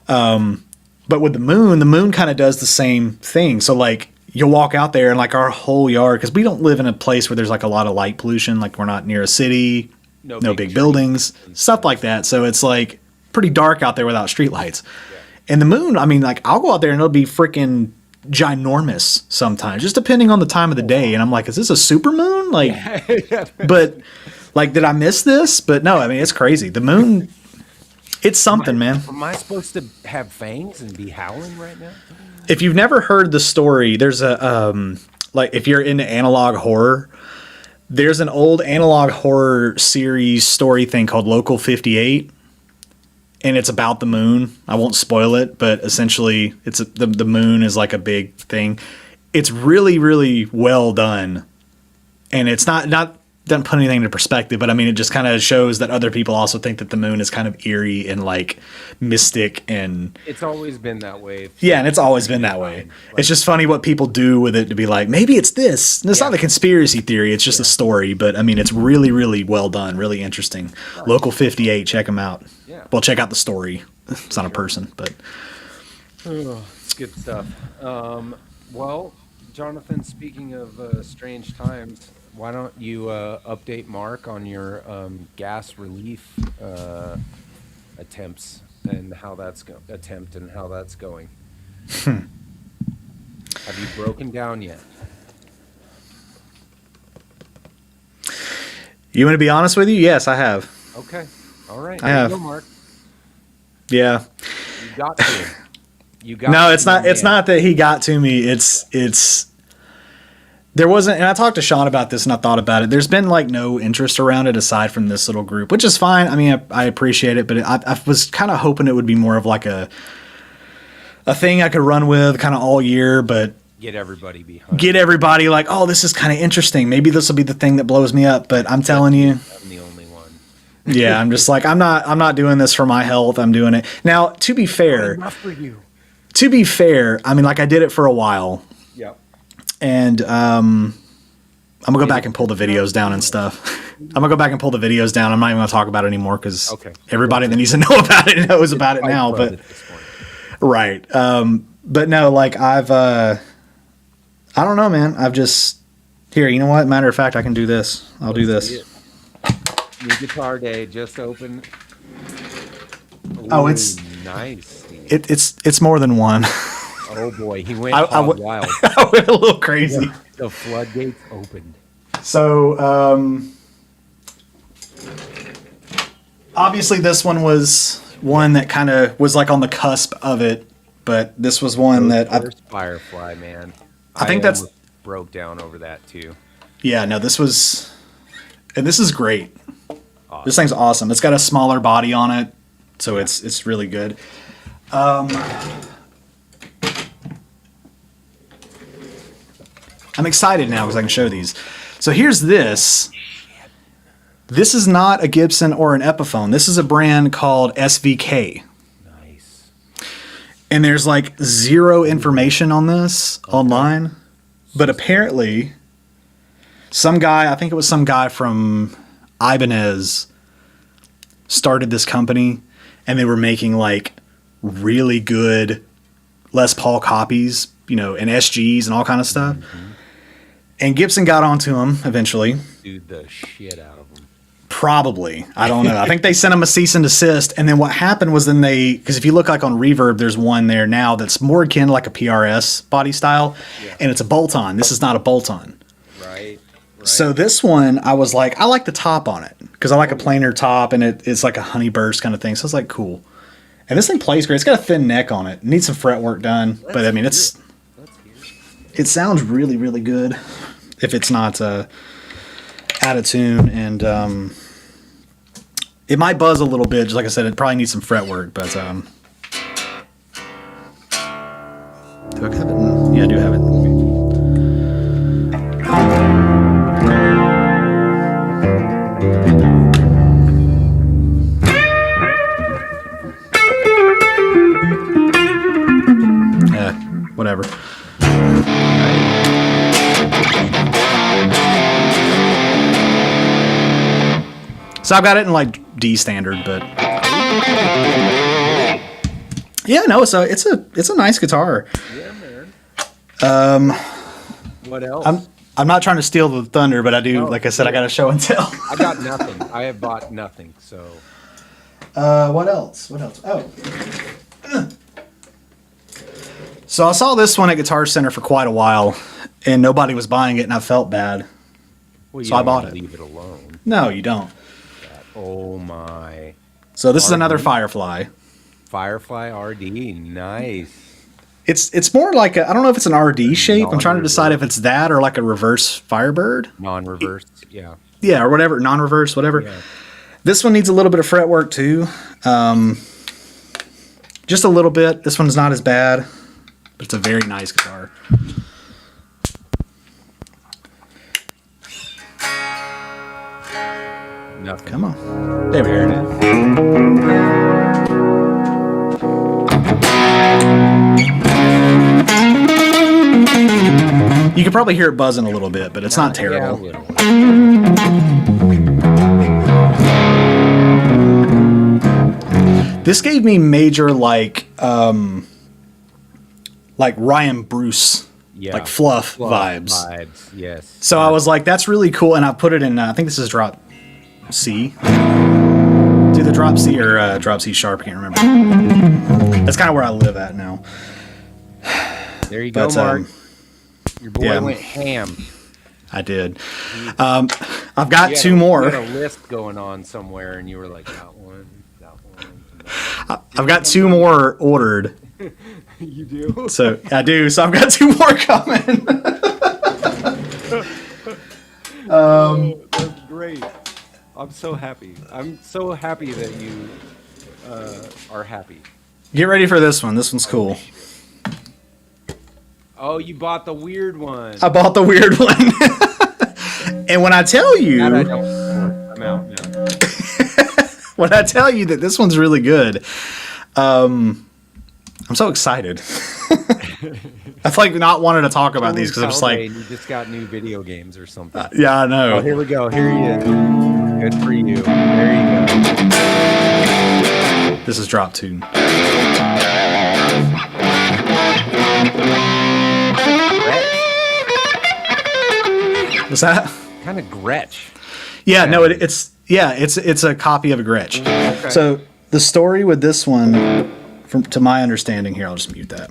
But with the moon kind of does the same thing. So like you'll walk out there and like our whole yard, because we don't live in a place where there's like a lot of light pollution. Like we're not near a city, no big buildings, stuff like that. So it's like pretty dark out there without streetlights. Yeah. And the moon, I mean, like I'll go out there and it'll be freaking ginormous sometimes, just depending on the time of the day. And I'm like, is this a super moon? Like, but like, did I miss this? But no, I mean, it's crazy. The moon, it's something, man. Am I supposed to have fangs and be howling right now? If you've never heard the story, there's a, like if you're into analog horror, there's an old analog horror series story thing called Local 58. And it's about the moon. I won't spoil it, but essentially it's the moon is like a big thing. It's really, really well done. And it's not doesn't put anything into perspective, but I mean, it just kind of shows that other people also think that the moon is kind of eerie and like mystic, and it's always been that way. Yeah, and it's always been that way. Like, it's just funny what people do with it to be like, maybe it's this. And it's not a conspiracy theory. It's just a story, but I mean, it's really, really well done. Really interesting. Nice. Local 58, check them out. Yeah. Well, check out the story. It's not a person, but. It's good stuff. Well, Jonathan, speaking of strange times, why don't you update Mark on your gas relief attempts and how that's going? Have you broken down yet? You want to be honest with you? Yes, I have. Okay. All right. I have. Go, Mark. Yeah. You got to. No, it's not. It's not that he got to me. It's. There wasn't, and I talked to Sean about this and I thought about it. There's been like no interest around it aside from this little group, which is fine. I mean, I appreciate it, but I was kind of hoping it would be more of like a thing I could run with kind of all year, but get everybody behind. Get everybody like, oh, this is kind of interesting. Maybe this will be the thing that blows me up. But I'm telling you, I'm the only one. Yeah, I'm just like, I'm not doing this for my health. I'm doing it now. To be fair, enough for you. To be fair, I mean, like I did it for a while. Yep. And I'm gonna go back and pull the videos down and stuff. I'm gonna go back and pull the videos down. I'm not even gonna talk about it anymore because everybody that needs to know about it knows about it now. But right. But no, like I don't know, man. I've just here. You know what? Matter of fact, I can do this. I'll do this. New guitar day just opened. Oh, it's nice. It's more than one. Oh boy, he went wild. I went a little crazy. Yeah, the floodgates opened. So, obviously this one was one that kind of was like on the cusp of it, but this was one that Firefly, man. I think that's broke down over that too. Yeah, no, this is great. Awesome. This thing's awesome. It's got a smaller body on it, so it's really good. I'm excited now because I can show these. So here's this. This is not a Gibson or an Epiphone. This is a brand called SVK. Nice. And there's like zero information on this online. But apparently, some guy, I think it was some guy from Ibanez, started this company. And they were making like really good Les Paul copies, and SGs and all kind of stuff. Mm-hmm. And Gibson got onto him eventually. Dude, the shit out of him. Probably. I don't know. I think they sent him a cease and desist. And then what happened was because if you look like on Reverb, there's one there now that's more akin to like a PRS body style. Yeah. And it's a bolt-on. This is not a bolt-on. Right. So this one, I was like, I like the top on it. Because I like a planar top and it's like a honey burst kind of thing. So it's like, cool. And this thing plays great. It's got a thin neck on it. It needs some fret work done. But I mean, it sounds really, really good. If it's not out of tune, and it might buzz a little bit. Just like I said, it probably needs some fret work. But do I have it? Yeah, I do have it. Yeah, whatever. So I've got it in like D standard, but yeah, no. So it's a nice guitar. Yeah, man. What else? I'm not trying to steal the thunder, but I do. No, like I said, I got a show and tell. I got nothing. I have bought nothing. So. What else? What else? Oh. So I saw this one at Guitar Center for quite a while, and nobody was buying it, and I felt bad. Well, So I bought it. Leave it alone. No, you don't. Oh my. So this is RD? another Firefly. Firefly RD. Nice. It's more like I don't know if it's an RD shape. I'm trying to decide if it's that or like a reverse Firebird. Non-reverse. Yeah. Yeah, or whatever, non-reverse, whatever. Yeah. This one needs a little bit of fretwork too. Just a little bit. This one's not as bad, but it's a very nice guitar. Nothing. Come on. There we go. You can probably hear it buzzing a little bit, but it's not terrible. Yeah, This gave me major like Ryan Bruce, like fluff vibes. Yes. So I was like, that's really cool, and I put it in. I think this is drop C. Do the drop C or drop C sharp? I can't remember. That's kind of where I live at now. There you go, But, Mark. Your boy yeah. went ham. I did. I've got two You more. had a list going on somewhere, and you were like, that one, that one. I've got two more ordered. You do? So I do. So I've got two more coming. That's great. I'm so happy. I'm so happy that you are happy. Get ready for this one. This one's cool. Oh, you bought the weird one. I bought the weird one. And when I tell you, That I don't support. I'm out now. when I tell you that this one's really good, I'm so excited. I've like not wanted to talk about these because I'm just like, you just got new video games or something. yeah, I know. Oh, here we go. Here he is. Good for you. There you go. This is drop tune. What's that? Kind of Gretsch. Yeah, no, it's a copy of a Gretsch. Okay. So the story with this one, to my understanding, here I'll just mute that,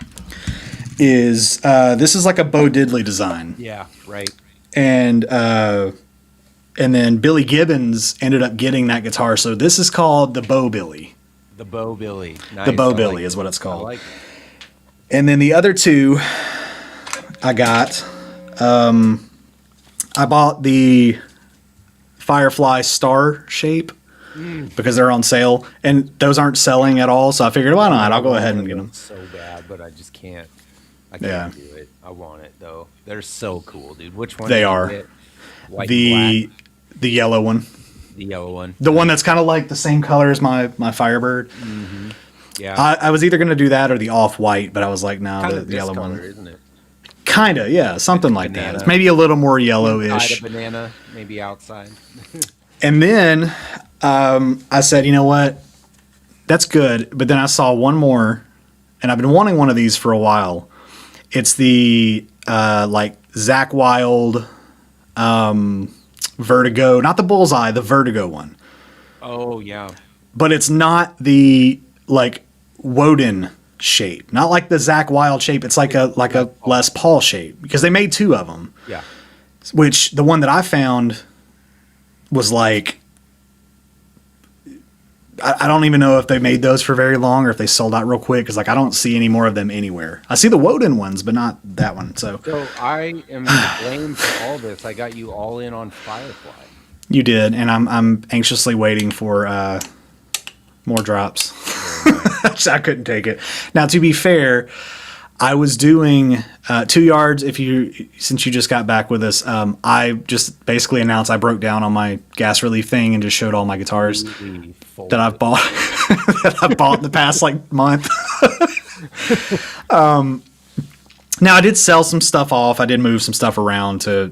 is this is like a Bo Diddley design, Yeah, right. and then Billy Gibbons ended up getting that guitar. So this is called the Bo Billy. The Bo Billy. Nice. The Bo I like Billy it. is what it's I called. like it. And then the other two I got, I bought the Firefly star shape because they're on sale, and those aren't selling at all. So I figured, why not? I'll go ahead and get them. So bad, but I just can't. I Yeah. can't do it. I want it though. They're so cool, dude. Which one? They did you are. get? White, The yellow one, black, the yellow one. the one that's kind of like the same color as my Firebird. Yeah. I was either going to do that or the off white, but I was like, no, kind the of this yellow color, one. isn't it? Kind of, yeah, something like that. Banana. It's maybe a little more Inside yellowish. a banana, maybe outside. And then I said, you know what? That's good. But then I saw one more, and I've been wanting one of these for a while. It's the like Zakk Wylde Vertigo, not the Bullseye, the Vertigo one. Oh yeah. But it's not the like Woden shape, not like the Zakk Wylde shape. It's like a Les Paul shape because they made two of them. Yeah. Which the one that I found was like, I don't even know if they made those for very long or if they sold out real quick because like I don't see any more of them anywhere. I see the Woden ones, but not that one. So I am to blame for all this. I got you all in on Firefly. you did, and I'm anxiously waiting for more drops. I couldn't take it. Now, to be fair, I was doing 2 yards. Since you just got back with us, I just basically announced I broke down on my gas relief thing and just showed all my guitars that I've bought in the past like month. Now I did sell some stuff off. I did move some stuff around to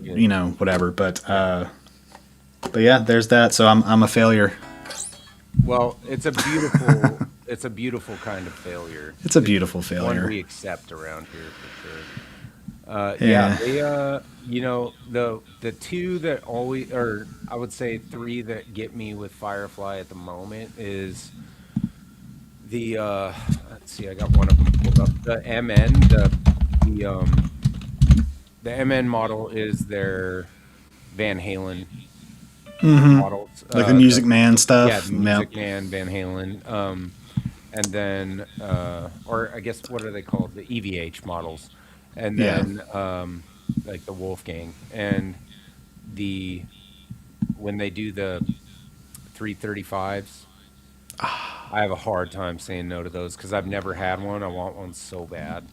whatever. But yeah, there's that. So I'm a failure. Well, it's a beautiful, it's a beautiful kind of failure. It's a beautiful One failure. we accept around here for sure. Yeah, they the two that always, or I would say three that get me with Firefly at the moment is the let's see, I got one of them pulled up. The MN, the um the MN model is their Van Halen models. Like the Music Man Yeah, stuff. the Yep. Music Man, Van Halen. And then or I guess what are they called? The EVH models. And Yeah. then like the Wolfgang and the when they do the 335s, I have a hard time saying no to those because I've never had one. I want one so bad.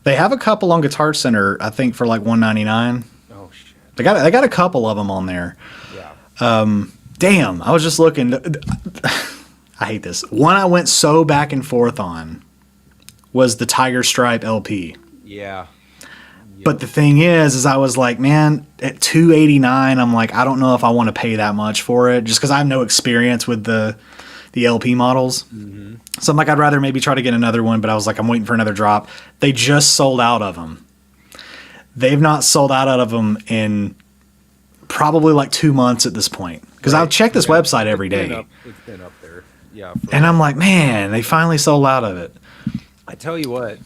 They have a couple on Guitar Center, I think, for like $199. Oh shit. They got a couple of them on there. Yeah. Damn, I was just looking. I hate this. One I went so back and forth on was the Tiger Stripe LP. Yeah. But the thing is I was like, man, at $289, I'm like, I don't know if I want to pay that much for it, just because I have no experience with the LP models. Mm-hmm. So I'm like, I'd rather maybe try to get another one, but I was like, I'm waiting for another drop. They just sold out of them. They've not sold out of them in probably like 2 months at this point, because I'll check this website every day. It's been up there. Yeah. And I'm like, man, they finally sold out of it. I tell you what,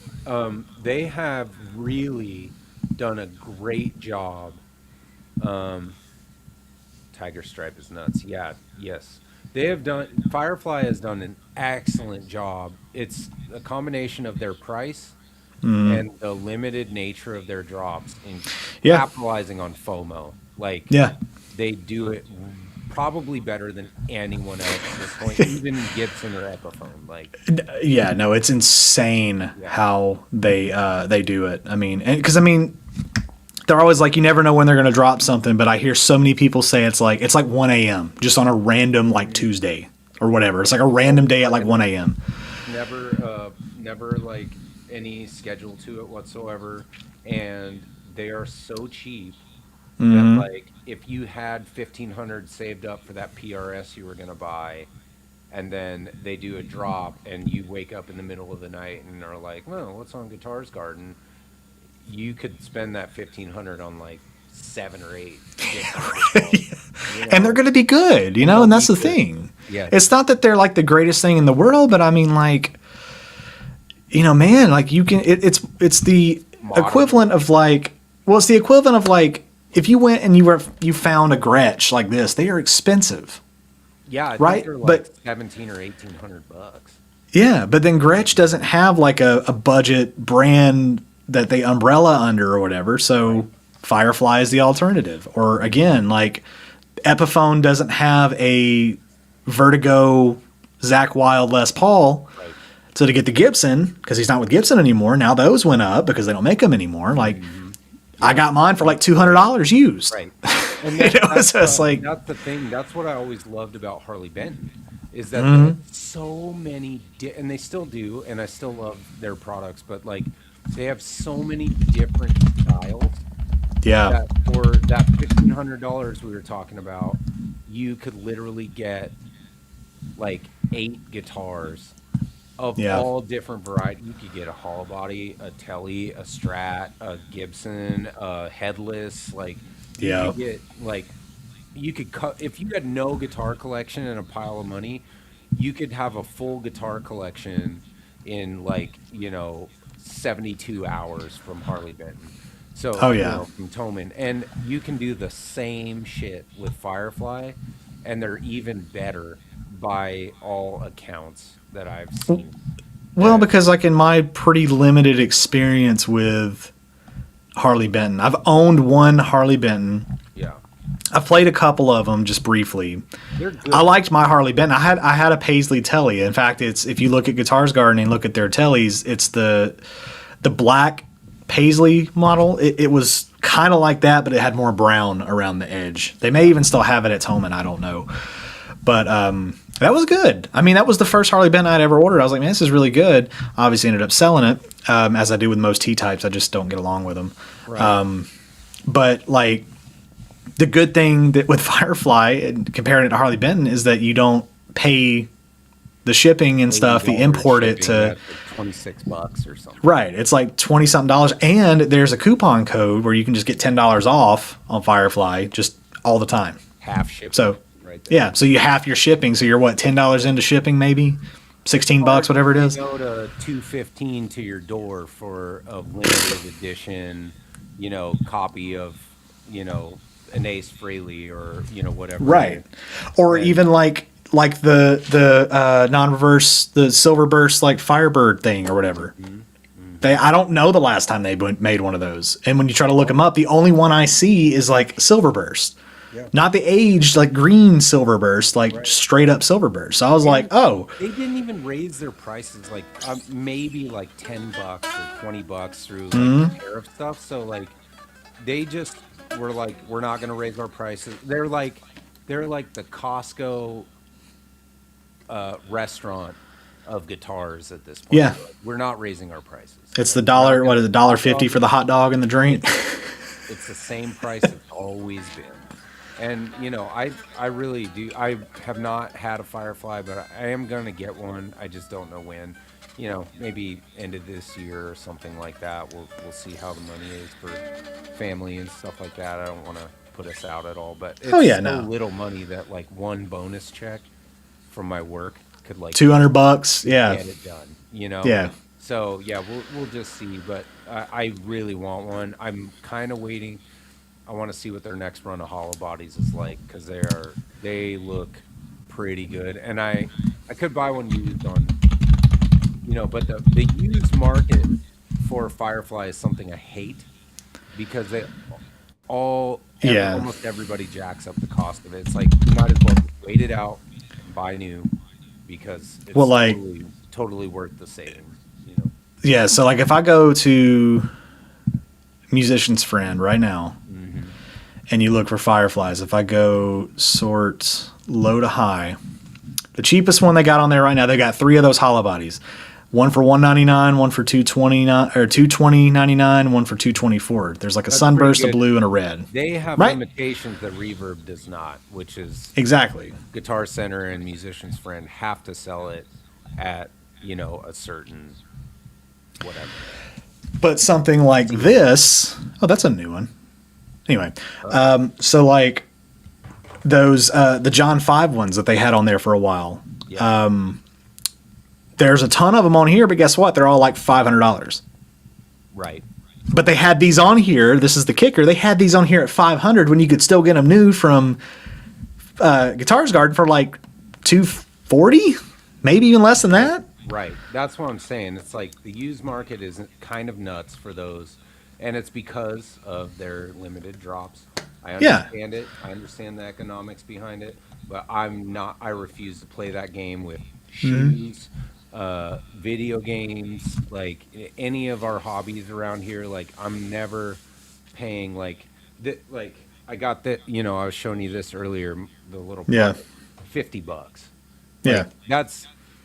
they have really done a great job. Tiger Stripe is nuts. Yeah, yes. They have done, Firefly has done an excellent job. It's a combination of their price and the limited nature of their drops and capitalizing on FOMO. Like, they do it probably better than anyone else at this point, even Gibson or Epiphone. Like, yeah, no, it's insane how they do it. I mean, because they're always like, you never know when they're going to drop something, but I hear so many people say it's like 1 a.m. just on a random like Tuesday or whatever. It's like a random day at like 1 a.m. Never like any schedule to it whatsoever, and they are so cheap that like if you had $1,500 saved up for that PRS you were going to buy, and then they do a drop and you wake up in the middle of the night and are like, well, what's on Guitars Garden? You could spend that $1,500 on like 7 or 8 and they're going to be good, and that's the thing. Yeah, it's not that they're like the greatest thing in the world, but I mean, like, man, like you can, it's the modern equivalent of like, well, it's the equivalent of like if you went and you found a Gretsch like this. They are expensive. Yeah, I think right, they're like but $1,700 or $1,800. Yeah, but then Gretsch doesn't have like a budget brand that they umbrella under or whatever, so Firefly is the alternative. Or again, like Epiphone doesn't have a Vertigo Zakk Wylde Les Paul, so to get the Gibson, because he's not with Gibson anymore, now those went up because they don't make them anymore. Like I got mine for like $200 used. Right. And that's like, that's the thing. That's what I always loved about Harley Benton, is that they had so many, and they still do, and I still love their products, but like they have so many different styles. Yeah. That for that $1,500 we were talking about, you could literally get like 8 guitars of all different variety. You could get a hollow body, a Tele, a Strat, a Gibson, a headless. Like, you could get like, you could cut if you had no guitar collection and a pile of money, you could have a full guitar collection in like 72 hours from Harley Benton. So from Toman, and you can do the same shit with Firefly, and they're even better by all accounts that I've seen. Well, because like in my pretty limited experience with Harley Benton, I've owned one Harley Benton. Yeah, I've played a couple of them just briefly. They're good. I liked my Harley Benton. I had a Paisley Tele. In fact, it's if you look at Guitars Garden and look at their Teles, it's the black Paisley model. It was kind of like that, but it had more brown around the edge. They may even still have it at Toman. I don't know, but that was good. I mean, that was the first Harley Benton I'd ever ordered. I was like, man, this is really good. Obviously ended up selling it, as I do with most T-types. I just don't get along with them. Right. But like the good thing that with Firefly and comparing it to Harley Benton is that you don't pay the shipping and stuff, the import it shipping, to that's like $26 or something. right. It's like 20 something dollars, and there's a coupon code where you can just get $10 off on Firefly just all the time. Half shipping. So right there. yeah, so you half your shipping. So you're what, $10 into shipping, maybe $16, whatever it is. You go to $2.15 to your door for a limited edition, copy of, an Ace Frehley or whatever. Right. Or even like the non-reverse, the silver burst, like Firebird thing or whatever. I don't know the last time they made one of those. And when you try to look them up, the only one I see is like silver burst. Yeah. Not the aged like green silver burst, like straight up silver burst. So I was like, oh, they didn't even raise their prices, like maybe like $10 or $20 through like tariff stuff. So like they just were like, we're not going to raise our prices. They're like the Costco restaurant of guitars at this point. Yeah. Like, we're not raising our prices. It's the dollar. What is it? $1.50 for the hot dog and the drink. It's the same price it's always been. And I really do. I have not had a Firefly, but I am gonna get one. I just don't know when. Maybe end of this year or something like that. We'll see how the money is for family and stuff like that. I don't want to put us out at all, but it's little money that like one bonus check from my work could like $200. Yeah, get it done. Yeah. So yeah, we'll just see. But I really want one. I'm kind of waiting. I want to see what their next run of hollow bodies is like, because they look pretty good. And I could buy one used on, but the used market for Firefly is something I hate, because almost everybody jacks up the cost of it. It's like you might as well just wait it out and buy new, because it's totally worth the savings. Yeah. So like if I go to Musician's Friend right now, and you look for Fireflies, if I go sort low to high, the cheapest one they got on there right now, they got 3 of those hollow bodies. One for $199, one for $229 or $220.99, one for $224. There's like a sunburst, a blue, and a red. They have limitations that Reverb does not, which is exactly Guitar Center and Musician's Friend have to sell it at a certain whatever. But something like this, that's a new one. Anyway, so like those the John 5 ones that they had on there for a while. Yeah. There's a ton of them on here, but guess what? They're all like $500. Right. But they had these on here. This is the kicker. They had these on here at $500 when you could still get them new from Guitars Garden for like $240, maybe even less than that. Right. That's what I'm saying. It's like the used market is kind of nuts for those. And it's because of their limited drops. I understand it. I understand the economics behind it, but I refuse to play that game with shoes, video games, like any of our hobbies around here. Like I'm never paying like I got that, I was showing you this earlier, the little $50. Like,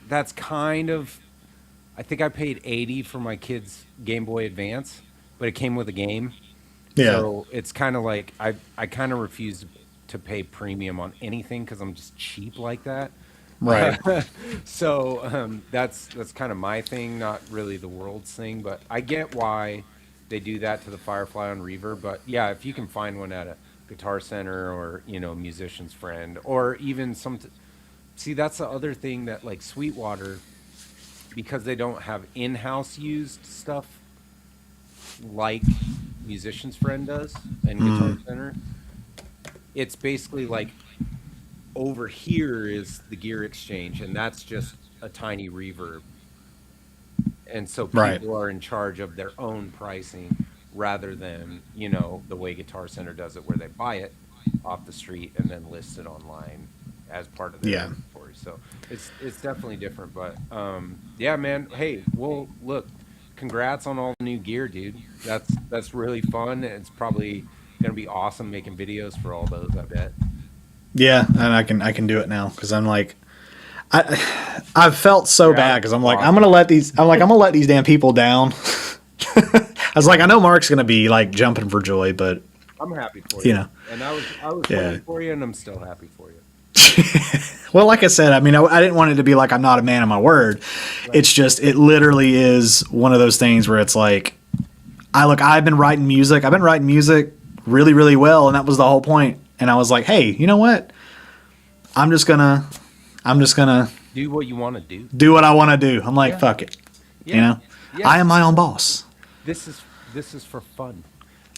that's kind of, I think I paid $80 for my kid's Game Boy Advance. But it came with a game. Yeah. So it's kind of like I kind of refuse to pay premium on anything because I'm just cheap like that. Right. So that's kind of my thing, not really the world's thing. But I get why they do that to the Firefly on Reverb. But yeah, if you can find one at a Guitar Center or Musician's Friend, or even see, that's the other thing that like Sweetwater, because they don't have in-house used stuff like Musician's Friend does and Guitar Center. It's basically like over here is the Gear Exchange, and that's just a tiny Reverb. And so people are in charge of their own pricing rather than, the way Guitar Center does it, where they buy it off the street and then list it online as part of their inventory. So it's definitely different. But yeah, man. Hey, well, look. Congrats on all the new gear, dude. That's really fun. It's probably gonna be awesome making videos for all those, I bet. Yeah, and I can do it now because I'm like, I've felt so bad because I'm like, I'm gonna let these damn people down. I was like, I know Mark's gonna be like jumping for joy, but I'm happy for you. You know, and I was pulling for you, and I'm still happy for you. Well, like I said, I mean, I didn't want it to be like I'm not a man of my word. It's just, it literally is one of those things where it's like, I've been writing music. I've been writing music really, really well. And that was the whole point. And I was like, hey, you know what? I'm just gonna Do what you want to do. do what I want to do. I'm like, Yeah. fuck it. Yeah. You know, Yeah. I am my own boss. This is for fun.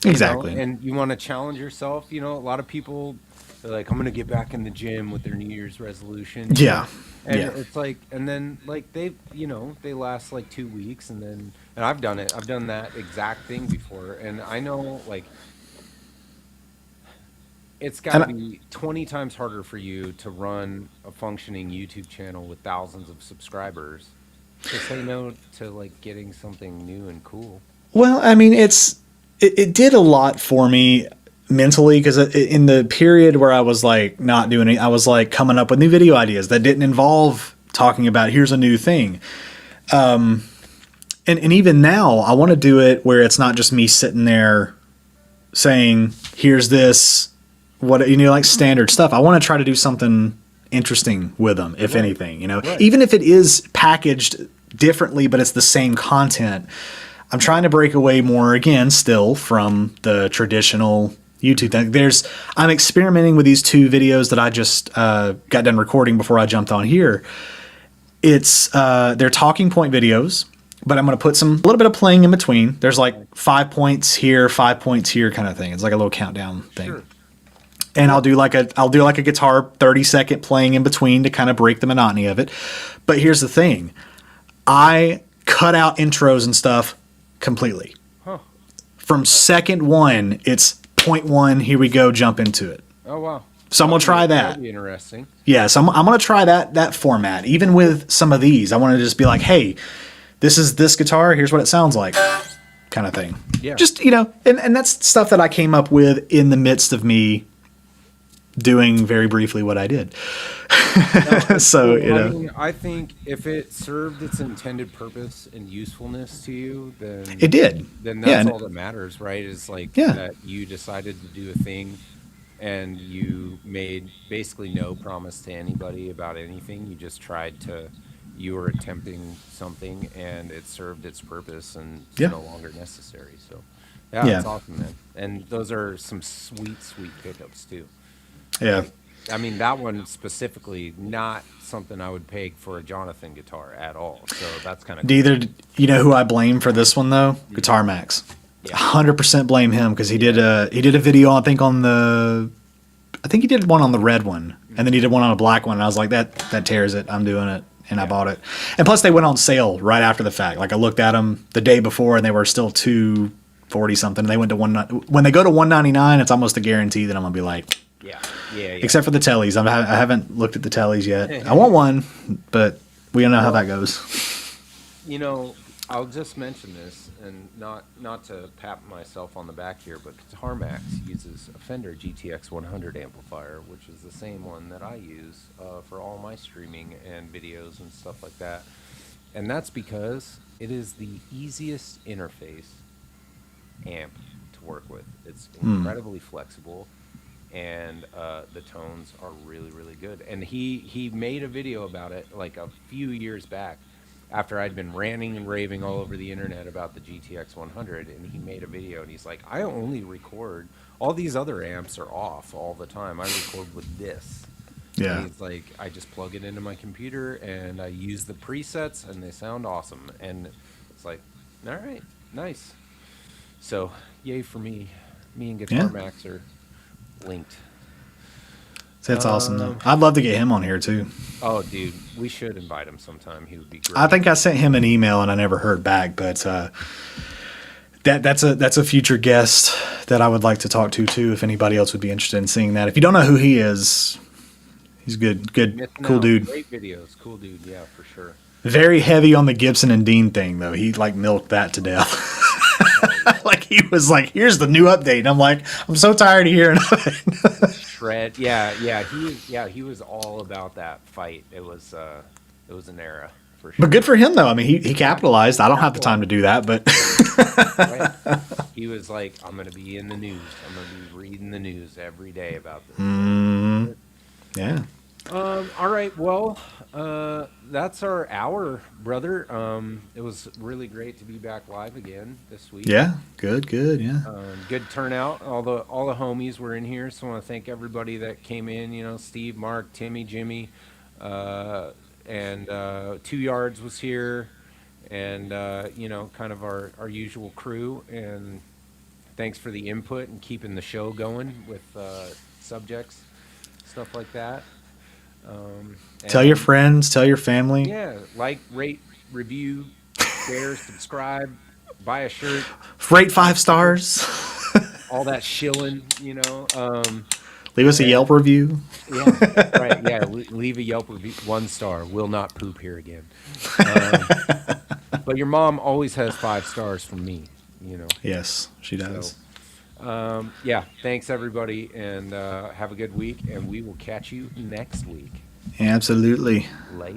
Exactly. And you want to challenge yourself. You know, a lot of people are like, I'm going to get back in the gym with their New Year's resolution. you Yeah. know? And Yeah. it's like, and then like they last like 2 weeks, and I've done it. I've done that exact thing before. And I know like it's got to And be 20 times harder for you to run a functioning YouTube channel with thousands of subscribers to say no to like getting something new and cool. well, I mean, it did a lot for me mentally, because in the period where I was like not doing it, I was like coming up with new video ideas that didn't involve talking about here's a new thing. And even now I want to do it where it's not just me sitting there saying here's this, what, you know, like standard stuff. I want to try to do something interesting with them, if anything, you know, even if it is packaged differently, but it's the same content. I'm trying to break away more again, still, from the traditional YouTube thing. I'm experimenting with these 2 videos that I just got done recording before I jumped on here. They're talking point videos, but I'm going to put a little bit of playing in between. There's like 5 points here, 5 points here kind of thing. It's like a little countdown thing. Sure. And I'll do like a guitar 30-second playing in between to kind of break the monotony of it. But here's the thing. I cut out intros and stuff completely. Huh. From second one, it's point 1, here we go, jump into it. Oh wow. So I'm going to try that. That'd be interesting. Yeah, so I'm going to try that format. Even with some of these, I want to just be like, hey, this is this guitar, here's what it sounds like, kind of thing. Yeah. Just, you know, and that's stuff that I came up with in the midst of me doing very briefly what I did. So, you know. I mean, I think if it served its intended purpose and usefulness to you, then It did. Then Yeah, that's and- all that matters, right? Is like Yeah. that you decided to do a thing and you made basically no promise to anybody about anything. You were attempting something and it served its purpose and it's Yeah. no longer necessary. So yeah, Yeah. it's awesome, man. And those are some sweet, sweet pickups too. Yeah. I mean, that one specifically, not something I would peg for a Jonathan guitar at all. So that's kind of Neither, you know who I blame for this one though? Guitar Max. Yeah. 100% blame him, because he did a video, I think he did one on the red one, and then he did one on a black one, and I was like, that tears it. I'm doing it. And I bought it. And plus they went on sale right after the fact. Like I looked at them the day before and they were still $240 something. They went to when they go to $199, it's almost a guarantee that I'm going to be like, yeah. except for the tellies. I haven't looked at the tellies yet. I want one, but we don't know how that goes. You know, I'll just mention this, and not to pat myself on the back here, but Guitar Max uses a Fender GTX 100 amplifier, which is the same one that I use for all my streaming and videos and stuff like that. And that's because it is the easiest interface amp to work with. It's incredibly flexible, and the tones are really, really good. And he made a video about it like a few years back, after I'd been ranting and raving all over the internet about the GTX 100, and he made a video, and he's like, I only record, all these other amps are off all the time. I record with this. Yeah. And he's like, I just plug it into my computer, and I use the presets, and they sound awesome. And it's like, all right, nice. So, yay for me. Me and Guitar Max are linked. That's awesome though. I'd love to get him on here too. Oh, dude, we should invite him sometime. He would be great. I think I sent him an email and I never heard back, but that's a future guest that I would like to talk to too. If anybody else would be interested in seeing that. If you don't know who he is, he's good, cool dude. Great videos, cool dude. Yeah, for sure. Very heavy on the Gibson and Dean thing though. He like milked that to death. Like he was like, "Here's the new update," and I'm like, "I'm so tired of hearing it." Shred, he was all about that fight. It was an era for sure. But good for him though. I mean, he capitalized. I don't have the time to do that, but Right? He was like, I'm going to be in the news. I'm going to be reading the news every day about this. yeah. All right. Well, that's our hour, brother. It was really great to be back live again this week. Yeah, good, yeah. Good turnout. All the homies were in here, so I want to thank everybody that came in. You know, Steve, Mark, Timmy, Jimmy, uh, and 2 Yards was here, and you know, kind of our usual crew. And thanks for the input and keeping the show going with subjects, stuff like that. Tell your And friends, tell your family. yeah, like, rate, review, share, subscribe, buy a shirt, Rate buy a five sticker, stars. all that shilling, you know. Leave us a And Yelp review. yeah, right. Yeah, leave a Yelp review, 1 star. Will not poop here again. Um, but your mom always has 5 stars from me, you know. Yes, she So, does. yeah, thanks everybody, and have a good week, and we will catch you next week. Absolutely. Later.